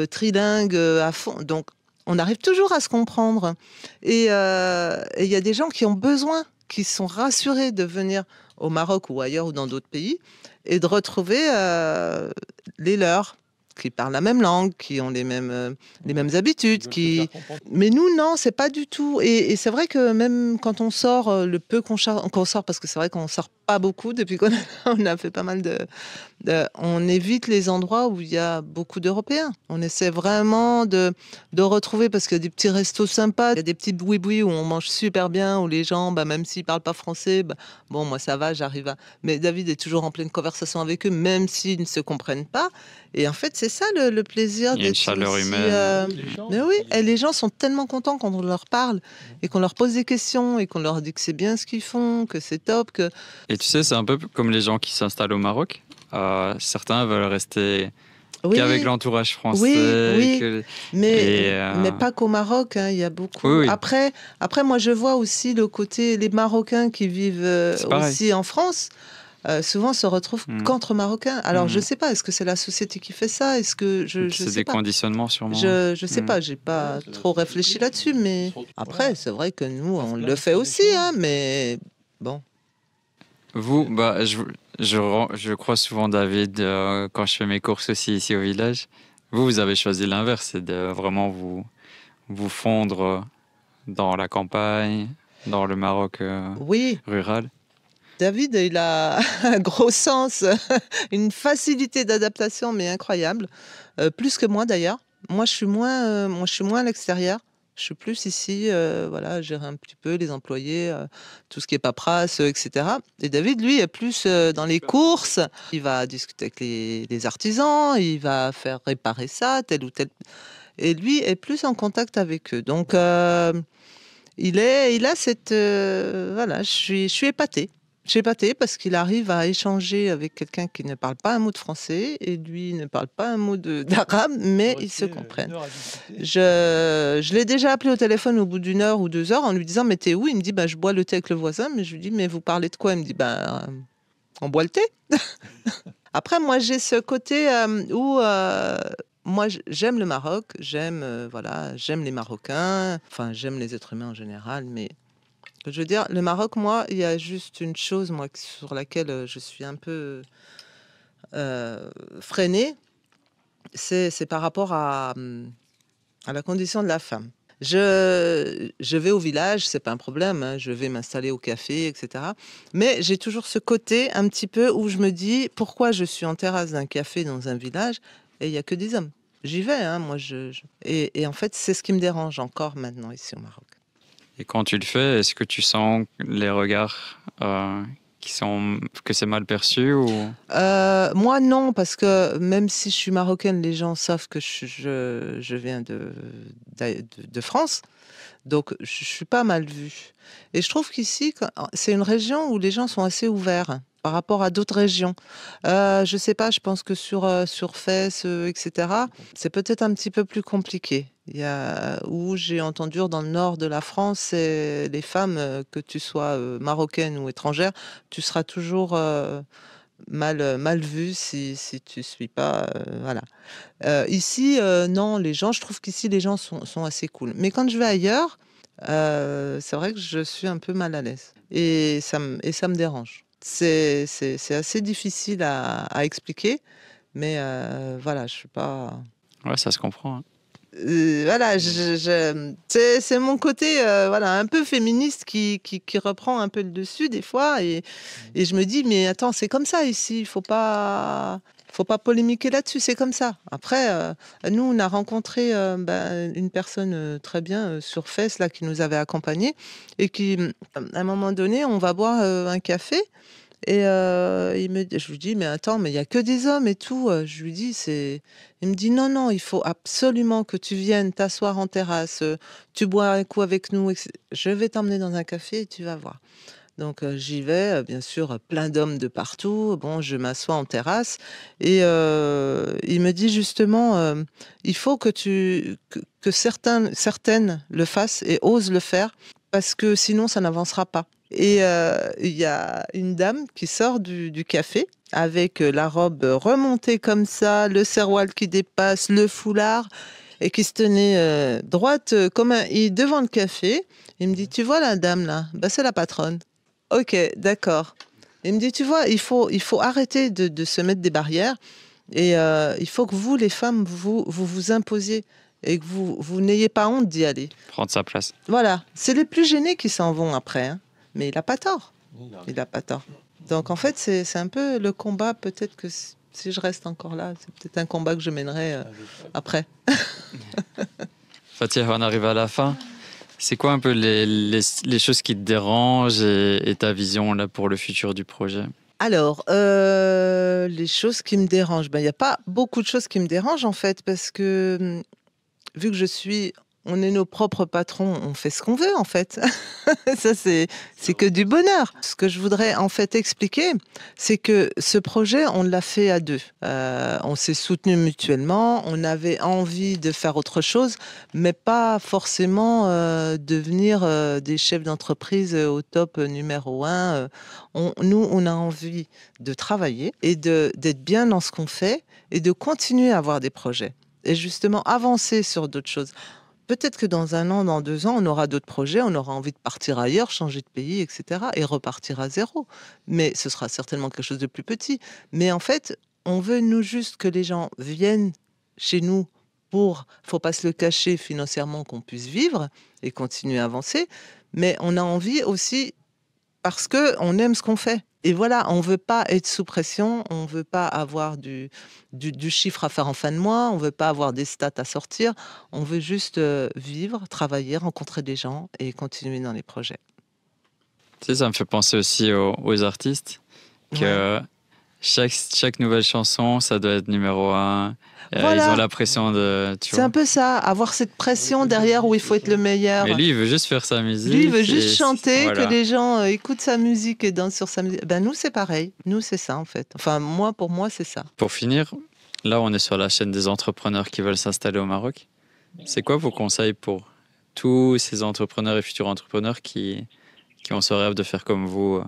trilingues à fond. Donc, on arrive toujours à se comprendre. Et il y a des gens qui ont besoin, qui sont rassurés de venir au Maroc ou ailleurs ou dans d'autres pays et de retrouver les leurs, qui parlent la même langue, qui ont les mêmes habitudes. Mais nous, non, c'est pas du tout. Et c'est vrai que même quand on sort, le peu qu'on sort, parce que c'est vrai qu'on sort pas beaucoup depuis qu'on on a fait pas mal on évite les endroits où il y a beaucoup d'Européens. On essaie vraiment de retrouver, parce qu'il y a des petits restos sympas, il y a des petits boui-boui où on mange super bien, où les gens, même s'ils parlent pas français, bon, moi ça va, j'arrive à... Mais David est toujours en pleine conversation avec eux, même s'ils ne se comprennent pas. Et en fait, c'est ça le plaisir. Il y a une chaleur humaine. Mais oui, et les gens sont tellement contents quand on leur parle et qu'on leur pose des questions et qu'on leur dit que c'est bien ce qu'ils font, que c'est top. Et tu sais, c'est un peu comme les gens qui s'installent au Maroc. Certains veulent rester qu'avec l'entourage français. Oui. Mais pas qu'au Maroc, hein, il y a beaucoup. Oui. Après, moi, je vois aussi le côté, les Marocains qui vivent aussi en France. Souvent se retrouvent qu'entre Marocains. Alors je sais pas, est-ce que c'est la société qui fait ça? Est-ce que c'est des conditionnements sûrement. Je sais pas, j'ai pas trop réfléchi là-dessus, mais après c'est vrai que nous on le fait aussi, hein, mais bon. Vous, je crois souvent, David, quand je fais mes courses aussi ici au village. Vous avez choisi l'inverse, c'est de vraiment vous fondre dans la campagne, dans le Maroc rural. David, il a un gros sens, une facilité d'adaptation, mais incroyable. Plus que moi, d'ailleurs. Moi, je suis moins à l'extérieur. Je suis plus ici, gérer un petit peu les employés, tout ce qui est paperasse, etc. Et David, lui, est plus dans les courses. Il va discuter avec les artisans, il va faire réparer ça, tel ou tel. Et lui est plus en contact avec eux. Donc, il a cette... je suis épatée. Je suis épatée parce qu'il arrive à échanger avec quelqu'un qui ne parle pas un mot de français et lui ne parle pas un mot d'arabe, mais ils se comprennent. Je l'ai déjà appelé au téléphone au bout d'1 heure ou 2 heures en lui disant « Mais t'es où » Il me dit « Je bois le thé avec le voisin ». Mais je lui dis « Mais vous parlez de quoi ?» Il me dit « On boit le thé ». Après, moi, j'ai ce côté où... moi, j'aime le Maroc, j'aime les Marocains, enfin, j'aime les êtres humains en général, mais... Je veux dire, le Maroc, moi, il y a juste une chose, moi, sur laquelle je suis un peu freinée, c'est par rapport à la condition de la femme. Je vais au village, c'est pas un problème, hein, je vais m'installer au café, etc. Mais j'ai toujours ce côté un petit peu où je me dis, pourquoi je suis en terrasse d'un café dans un village et il n'y a que des hommes? J'y vais, hein, moi. Et en fait, c'est ce qui me dérange encore maintenant ici au Maroc. Et quand tu le fais, est-ce que tu sens les regards que c'est mal perçu ou... Moi, non, parce que même si je suis marocaine, les gens savent que je viens de France. Donc, je suis pas mal vue. Et je trouve qu'ici, c'est une région où les gens sont assez ouverts par rapport à d'autres régions. Je sais pas, je pense que sur Fès, etc., c'est peut-être un petit peu plus compliqué. Il y a, où j'ai entendu dans le nord de la France, c'est les femmes, que tu sois marocaine ou étrangère, tu seras toujours mal vue si tu suis pas. Voilà. Ici, non, je trouve qu'ici, les gens sont assez cool. Mais quand je vais ailleurs, c'est vrai que je suis un peu mal à l'aise. Et ça me dérange. C'est assez difficile à expliquer, mais voilà, je suis pas. Ouais, ça se comprend, hein. Voilà, c'est mon côté voilà, un peu féministe qui reprend un peu le dessus des fois. Et je me dis, mais attends, c'est comme ça ici, faut pas polémiquer là-dessus, c'est comme ça. Après, nous, on a rencontré une personne très bien sur Fès, là, qui nous avait accompagnés et qui, à un moment donné, on va boire un café. Et je lui dis, mais attends, mais il y a que des hommes et tout. Je lui dis, il me dit, non, non, il faut absolument que tu viennes t'asseoir en terrasse, tu bois un coup avec nous. Je vais t'emmener dans un café et tu vas voir. Donc j'y vais, bien sûr, plein d'hommes de partout. Bon, je m'assois en terrasse et il me dit justement, il faut que certaines le fassent et osent le faire parce que sinon ça n'avancera pas. Et il y a une dame qui sort du café avec la robe remontée comme ça, le serwal qui dépasse, le foulard et qui se tenait droite comme un i devant le café. Il me dit, tu vois la dame là, bah, c'est la patronne. Ok, d'accord. Il me dit, tu vois, il faut arrêter de se mettre des barrières et il faut que vous, les femmes, vous imposiez et que vous n'ayez pas honte d'y aller. Prendre sa place. Voilà, c'est les plus gênés qui s'en vont après, hein. Mais il n'a pas tort. Il n'a pas tort. Donc en fait, c'est un peu le combat, peut-être que si je reste encore là, c'est peut-être un combat que je mènerai après. Fatia, on arrive à la fin. C'est quoi un peu les choses qui te dérangent et ta vision là pour le futur du projet? Alors, les choses qui me dérangent, il n'y a pas beaucoup de choses qui me dérangent en fait, parce que vu que on est nos propres patrons, on fait ce qu'on veut en fait. Ça, c'est que du bonheur. Ce que je voudrais en fait expliquer, c'est que ce projet, on l'a fait à deux. On s'est soutenus mutuellement, on avait envie de faire autre chose, mais pas forcément devenir des chefs d'entreprise au top numéro 1. Nous, on a envie de travailler et d'être bien dans ce qu'on fait et de continuer à avoir des projets. Et justement, avancer sur d'autres choses. Peut-être que dans 1 an, dans 2 ans, on aura d'autres projets, on aura envie de partir ailleurs, changer de pays, etc. et repartir à zéro. Mais ce sera certainement quelque chose de plus petit. Mais en fait, on veut, nous, juste que les gens viennent chez nous faut pas se le cacher financièrement, qu'on puisse vivre et continuer à avancer. Mais on a envie aussi parce qu'on aime ce qu'on fait. Et voilà, on veut pas être sous pression, on veut pas avoir du chiffre à faire en fin de mois, on veut pas avoir des stats à sortir, on veut juste vivre, travailler, rencontrer des gens et continuer dans les projets. Tu sais, ça me fait penser aussi aux artistes, que Ouais. chaque nouvelle chanson, ça doit être numéro 1. Voilà. Ils ont la pression C'est un peu ça, avoir cette pression derrière où il faut être le meilleur. Mais lui, il veut juste faire sa musique. Lui, il veut juste chanter, voilà. que les gens écoutent sa musique et dansent sur sa musique. Ben, nous, c'est pareil. Nous, c'est ça, en fait. Enfin, pour moi, c'est ça. Pour finir, là, on est sur la chaîne des entrepreneurs qui veulent s'installer au Maroc. C'est quoi vos conseils pour tous ces entrepreneurs et futurs entrepreneurs qui ont ce rêve de faire comme vous,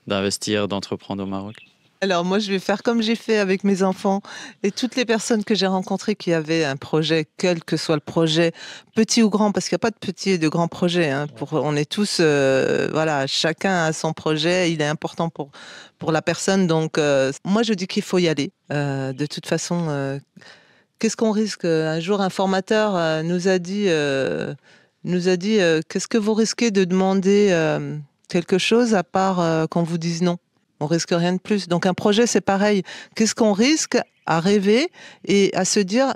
d'investir, d'entreprendre au Maroc? Alors moi, je vais faire comme j'ai fait avec mes enfants et toutes les personnes que j'ai rencontrées qui avaient un projet, quel que soit le projet, petit ou grand, parce qu'il n'y a pas de petit et de grand projet. Hein, on est tous, voilà, chacun a son projet, il est important pour la personne. Donc moi, je dis qu'il faut y aller. De toute façon, qu'est-ce qu'on risque? Un jour, un formateur nous a dit, qu'est-ce que vous risquez de demander quelque chose à part qu'on vous dise non? On risque rien de plus. Donc un projet, c'est pareil. Qu'est-ce qu'on risque à rêver et à se dire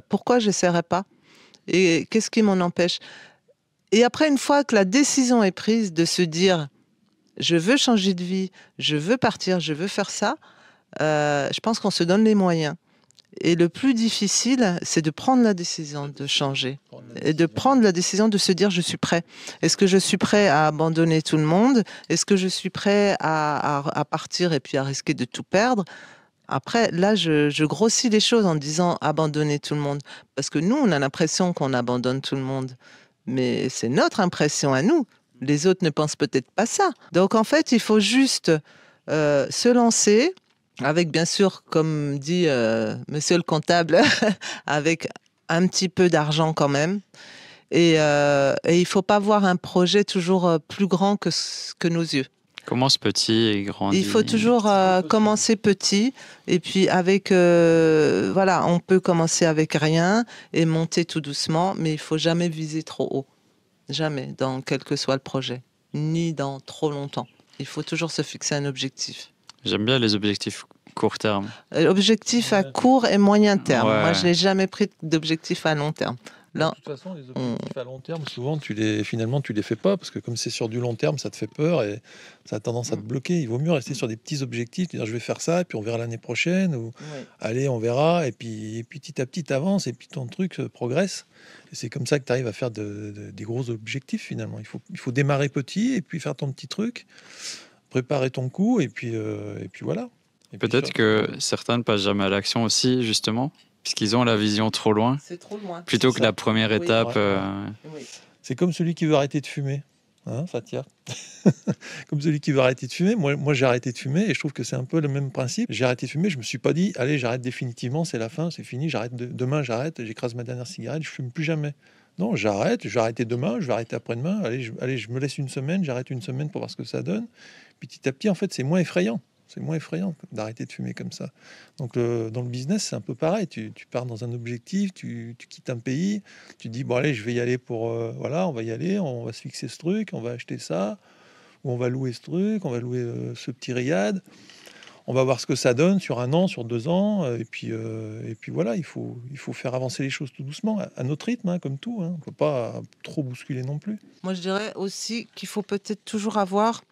pourquoi je n'essaierai pas? Et qu'est-ce qui m'en empêche? Et après, une fois que la décision est prise de se dire, je veux changer de vie, je veux partir, je veux faire ça, je pense qu'on se donne les moyens. Et le plus difficile, c'est de prendre la décision de changer et de prendre la décision de se dire je suis prêt. Est-ce que je suis prêt à abandonner tout le monde? Est-ce que je suis prêt à partir et puis à risquer de tout perdre? Après, là, je grossis les choses en disant abandonner tout le monde. Parce que nous, on a l'impression qu'on abandonne tout le monde. Mais c'est notre impression à nous. Les autres ne pensent peut-être pas ça. Donc, en fait, il faut juste se lancer avec, bien sûr, comme dit monsieur le comptable, avec un petit peu d'argent quand même. Et il ne faut pas voir un projet toujours plus grand que nos yeux. Commence petit et grandit. Il faut toujours commencer petit et puis avec voilà, on peut commencer avec rien et monter tout doucement, mais il faut jamais viser trop haut, jamais dans quel que soit le projet, ni dans trop longtemps. Il faut toujours se fixer un objectif. J'aime bien les objectifs court terme. Objectif à court et moyen terme. Ouais. Moi, je n'ai jamais pris d'objectif à long terme. Là, de toute façon, les objectifs à long terme, souvent, tu les fais pas parce que comme c'est sur du long terme, ça te fait peur et ça a tendance à te bloquer. Il vaut mieux rester sur des petits objectifs, dire je vais faire ça et puis on verra l'année prochaine ou allez, on verra et puis petit à petit t'avances et puis ton truc progresse. Et c'est comme ça que tu arrives à faire des gros objectifs finalement. Il faut démarrer petit et puis faire ton petit truc, préparer ton coup et puis voilà. Et peut-être que certains ne passent jamais à l'action aussi, justement, puisqu'ils ont la vision trop loin. C'est trop loin. Plutôt que la première étape. Oui. C'est comme celui qui veut arrêter de fumer, hein, Fatia. Comme celui qui veut arrêter de fumer. Moi, j'ai arrêté de fumer et je trouve que c'est un peu le même principe. J'ai arrêté de fumer, je me suis pas dit, allez, j'arrête définitivement, c'est la fin, c'est fini, demain, j'arrête, j'écrase ma dernière cigarette, je fume plus jamais. Non, j'arrête, je vais arrêter demain, je vais arrêter après-demain. Allez, je me laisse une semaine, j'arrête une semaine pour voir ce que ça donne. Petit à petit, en fait, c'est moins effrayant. C'est moins effrayant d'arrêter de fumer comme ça. Donc, dans le business, c'est un peu pareil. Tu pars dans un objectif, tu quittes un pays, tu dis, bon, allez, je vais y aller pour... voilà, on va y aller, on va se fixer ce truc, on va acheter ça, ou on va louer ce truc, on va louer ce petit riad. On va voir ce que ça donne sur 1 an, sur 2 ans. Et puis voilà, il faut faire avancer les choses tout doucement, à notre rythme, hein, comme tout. Hein. On ne peut pas trop bousculer non plus. Moi, je dirais aussi qu'il faut peut-être toujours avoir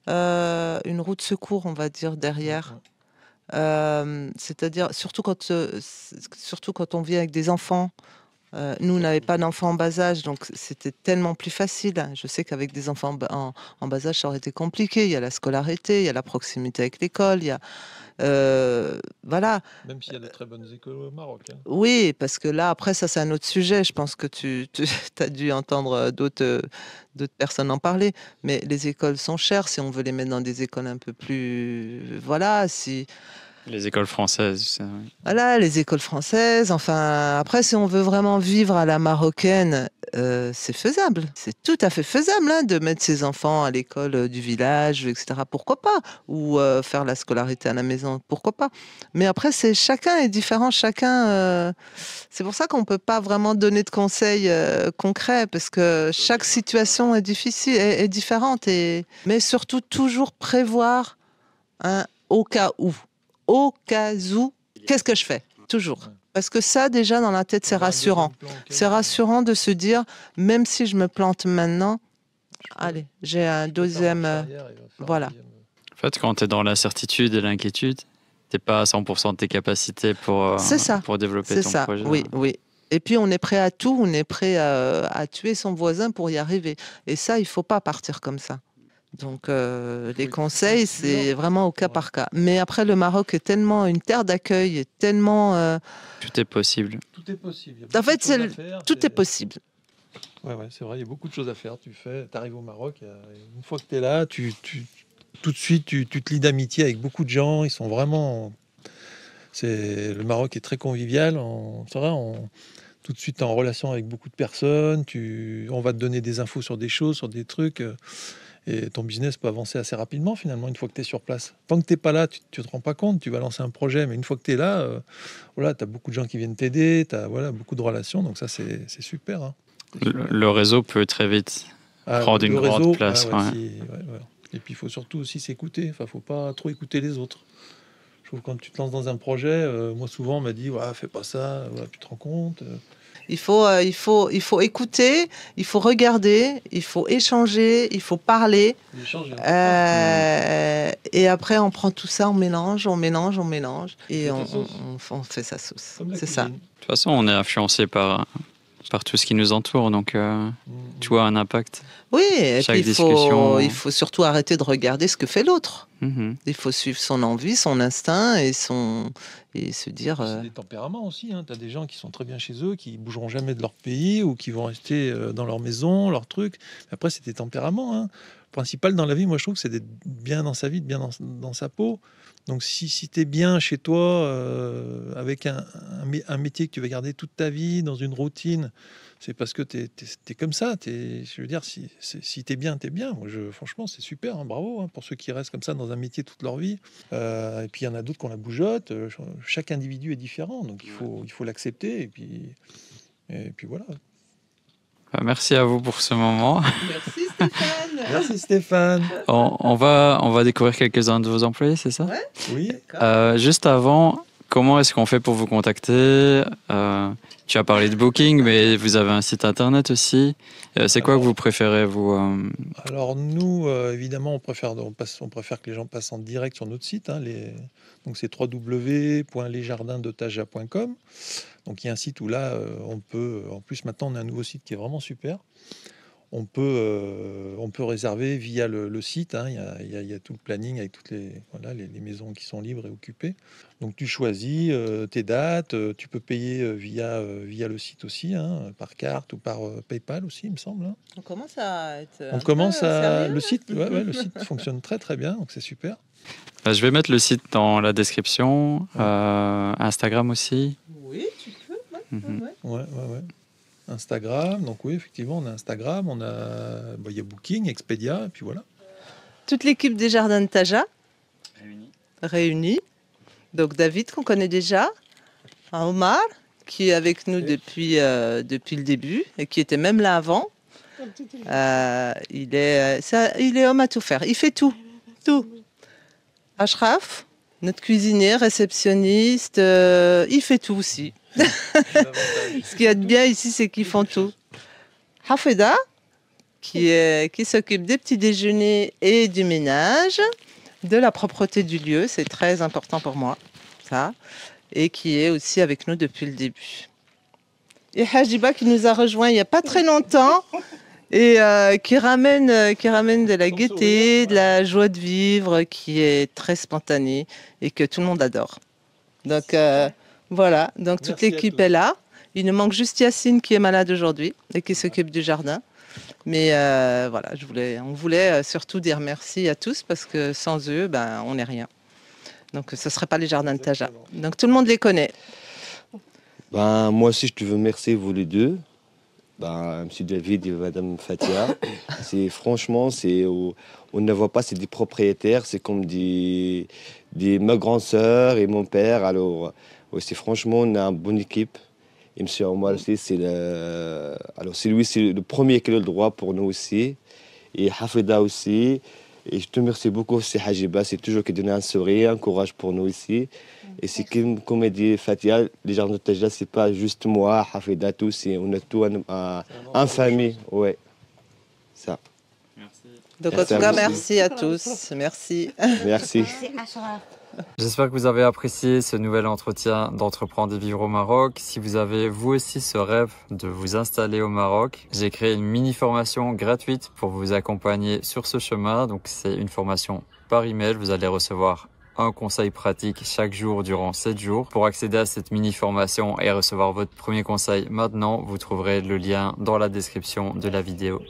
une roue de secours, on va dire, derrière. C'est-à-dire, surtout quand on vit avec des enfants. Nous, on n'avait pas d'enfants en bas âge, donc c'était tellement plus facile. Je sais qu'avec des enfants en bas âge, ça aurait été compliqué. Il y a la scolarité, il y a la proximité avec l'école, il y a... voilà. Même s'il y a de très bonnes écoles au Maroc. Hein. Oui, parce que là, après, ça, c'est un autre sujet. Je pense que tu as dû entendre d'autres personnes en parler. Mais les écoles sont chères si on veut les mettre dans des écoles un peu plus... Voilà, si... Les écoles françaises. Voilà, les écoles françaises. Enfin, après, si on veut vraiment vivre à la marocaine, c'est faisable. C'est tout à fait faisable hein, de mettre ses enfants à l'école du village, etc. Pourquoi pas? Ou faire la scolarité à la maison, pourquoi pas? Mais après, chacun est différent. C'est pour ça qu'on ne peut pas vraiment donner de conseils concrets, parce que chaque situation est difficile, est différente. Mais surtout, toujours prévoir au cas où. Au cas où, qu'est-ce que je fais? Toujours. Parce que ça, déjà, dans la tête, c'est rassurant. C'est rassurant de se dire, même si je me plante maintenant, allez, j'ai un deuxième... voilà. En fait, quand tu es dans l'incertitude et l'inquiétude, tu n'es pas à 100% de tes capacités pour développer ton projet. Oui. Et puis, on est prêt à tout. On est prêt à tuer son voisin pour y arriver. Et ça, il ne faut pas partir comme ça. Donc, les conseils, c'est vraiment au cas par cas. Mais après, le Maroc est tellement une terre d'accueil, est tellement... Tout est possible. Tout est possible. En fait, tout est possible. Ouais, c'est vrai, il y a beaucoup de choses à faire. Tu arrives au Maroc, une fois que tu es là, tout de suite, tu te lis d'amitié avec beaucoup de gens. Ils sont vraiment... Le Maroc est très convivial. C'est vrai, tout de suite, tu es en relation avec beaucoup de personnes. On va te donner des infos sur des choses, sur des trucs... Et ton business peut avancer assez rapidement, finalement, une fois que tu es sur place. Tant que tu n'es pas là, tu ne te rends pas compte, tu vas lancer un projet, mais une fois que tu es là, voilà, tu as beaucoup de gens qui viennent t'aider, tu as beaucoup de relations, donc ça, c'est super. Hein. Le réseau peut très vite prendre une grande place. Et puis, il faut surtout aussi s'écouter. Il ne faut pas trop écouter les autres. Je trouve que quand tu te lances dans un projet, moi, souvent, on m'a dit, fais pas ça, tu te rends compte Il faut écouter, il faut regarder, il faut échanger, il faut parler. Et après, on prend tout ça, on mélange. Et on fait sa sauce. C'est ça. De toute façon, on est influencé par tout ce qui nous entoure, donc tout a un impact. Oui, et Chaque puis discussion. il faut surtout arrêter de regarder ce que fait l'autre. Mhm. Il faut suivre son envie, son instinct et se dire... C'est des tempéraments aussi. Hein. Tu as des gens qui sont très bien chez eux, qui bougeront jamais de leur pays ou qui vont rester dans leur maison, leur truc. Après, c'est des tempéraments. Hein. Le principal dans la vie, moi, je trouve que c'est d'être bien dans sa vie, de bien dans sa peau. Donc, si tu es bien chez toi, avec un métier que tu vas garder toute ta vie, dans une routine, c'est parce que tu es comme ça. Je veux dire, si tu es bien, tu es bien. Moi, franchement, c'est super. Hein, bravo pour ceux qui restent comme ça dans un métier toute leur vie. Et puis, il y en a d'autres qui ont la bougeotte. Chaque individu est différent. Donc, il faut l'accepter. Et puis voilà. Merci à vous pour ce moment. Merci Stéphane. Merci Stéphane. On va découvrir quelques-uns de vos employés, c'est ça? Ouais. Oui. Juste avant, comment est-ce qu'on fait pour vous contacter? Tu as parlé de Booking, mais vous avez un site internet aussi. C'est quoi que vous préférez, vous? Alors nous, évidemment, on préfère que les gens passent en direct sur notre site. Hein, donc c'est www.lesjardinstaja.com. Donc il y a un site où là, on peut... En plus, maintenant, on a un nouveau site qui est vraiment super. On peut réserver via le site. Hein, il y a tout le planning avec toutes les maisons qui sont libres et occupées. Donc tu choisis tes dates. Tu peux payer via le site aussi, hein, par carte ou par PayPal aussi, il me semble. Hein. On commence à être Le sérieux, site, le site fonctionne très très bien, donc c'est super. Je vais mettre le site dans la description. Instagram aussi. Oui, tu peux. Mhm. Ouais. Instagram, donc oui, effectivement, on a Instagram, il y a Booking, Expedia, et puis voilà. Toute l'équipe des Jardins de Taja réunie. Donc David, qu'on connaît déjà, Omar, qui est avec nous depuis le début et qui était même là avant. Il est homme à tout faire. Il fait tout. Ashraf, notre cuisinier, réceptionniste, il fait tout aussi. Ce qu'il y a de bien ici, c'est qu'ils font tout. Hafeda, qui s'occupe des petits déjeuners et du ménage, de la propreté du lieu, c'est très important pour moi, ça, et qui est aussi avec nous depuis le début. Et Hajiba qui nous a rejoints il n'y a pas très longtemps et qui ramène de la gaieté, de la joie de vivre, qui est très spontanée et que tout le monde adore. Donc voilà, donc toute l'équipe est là. Il nous manque juste Yacine qui est malade aujourd'hui et qui s'occupe du jardin. Mais voilà, on voulait surtout dire merci à tous parce que sans eux, on n'est rien. Donc ce ne serait pas les Jardins de Taja. Donc tout le monde les connaît. Moi aussi, je te veux remercier vous les deux. M. David et Mme Fatia. Franchement, on ne voit pas, c'est des propriétaires, c'est comme ma grande sœur et mon père. Alors, franchement, on a une bonne équipe. Et M. Omar aussi, c'est le premier qui a le droit pour nous aussi. Et Hafeda aussi. Et je te remercie beaucoup, c'est Hajiba, c'est toujours qui donne un sourire, un courage pour nous ici. Et c'est comme a dit Fatia, les Jardins de Taja, c'est pas juste moi, Hafeda, tous, on a tout en famille. Ouais, ça. Merci. Donc en tout cas, merci à tous. Merci. Merci. J'espère que vous avez apprécié ce nouvel entretien d'Entreprendre et Vivre au Maroc. Si vous avez vous aussi ce rêve de vous installer au Maroc, j'ai créé une mini formation gratuite pour vous accompagner sur ce chemin. Donc c'est une formation par email. Vous allez recevoir un conseil pratique chaque jour durant 7 jours. Pour accéder à cette mini formation et recevoir votre premier conseil maintenant, vous trouverez le lien dans la description de la vidéo.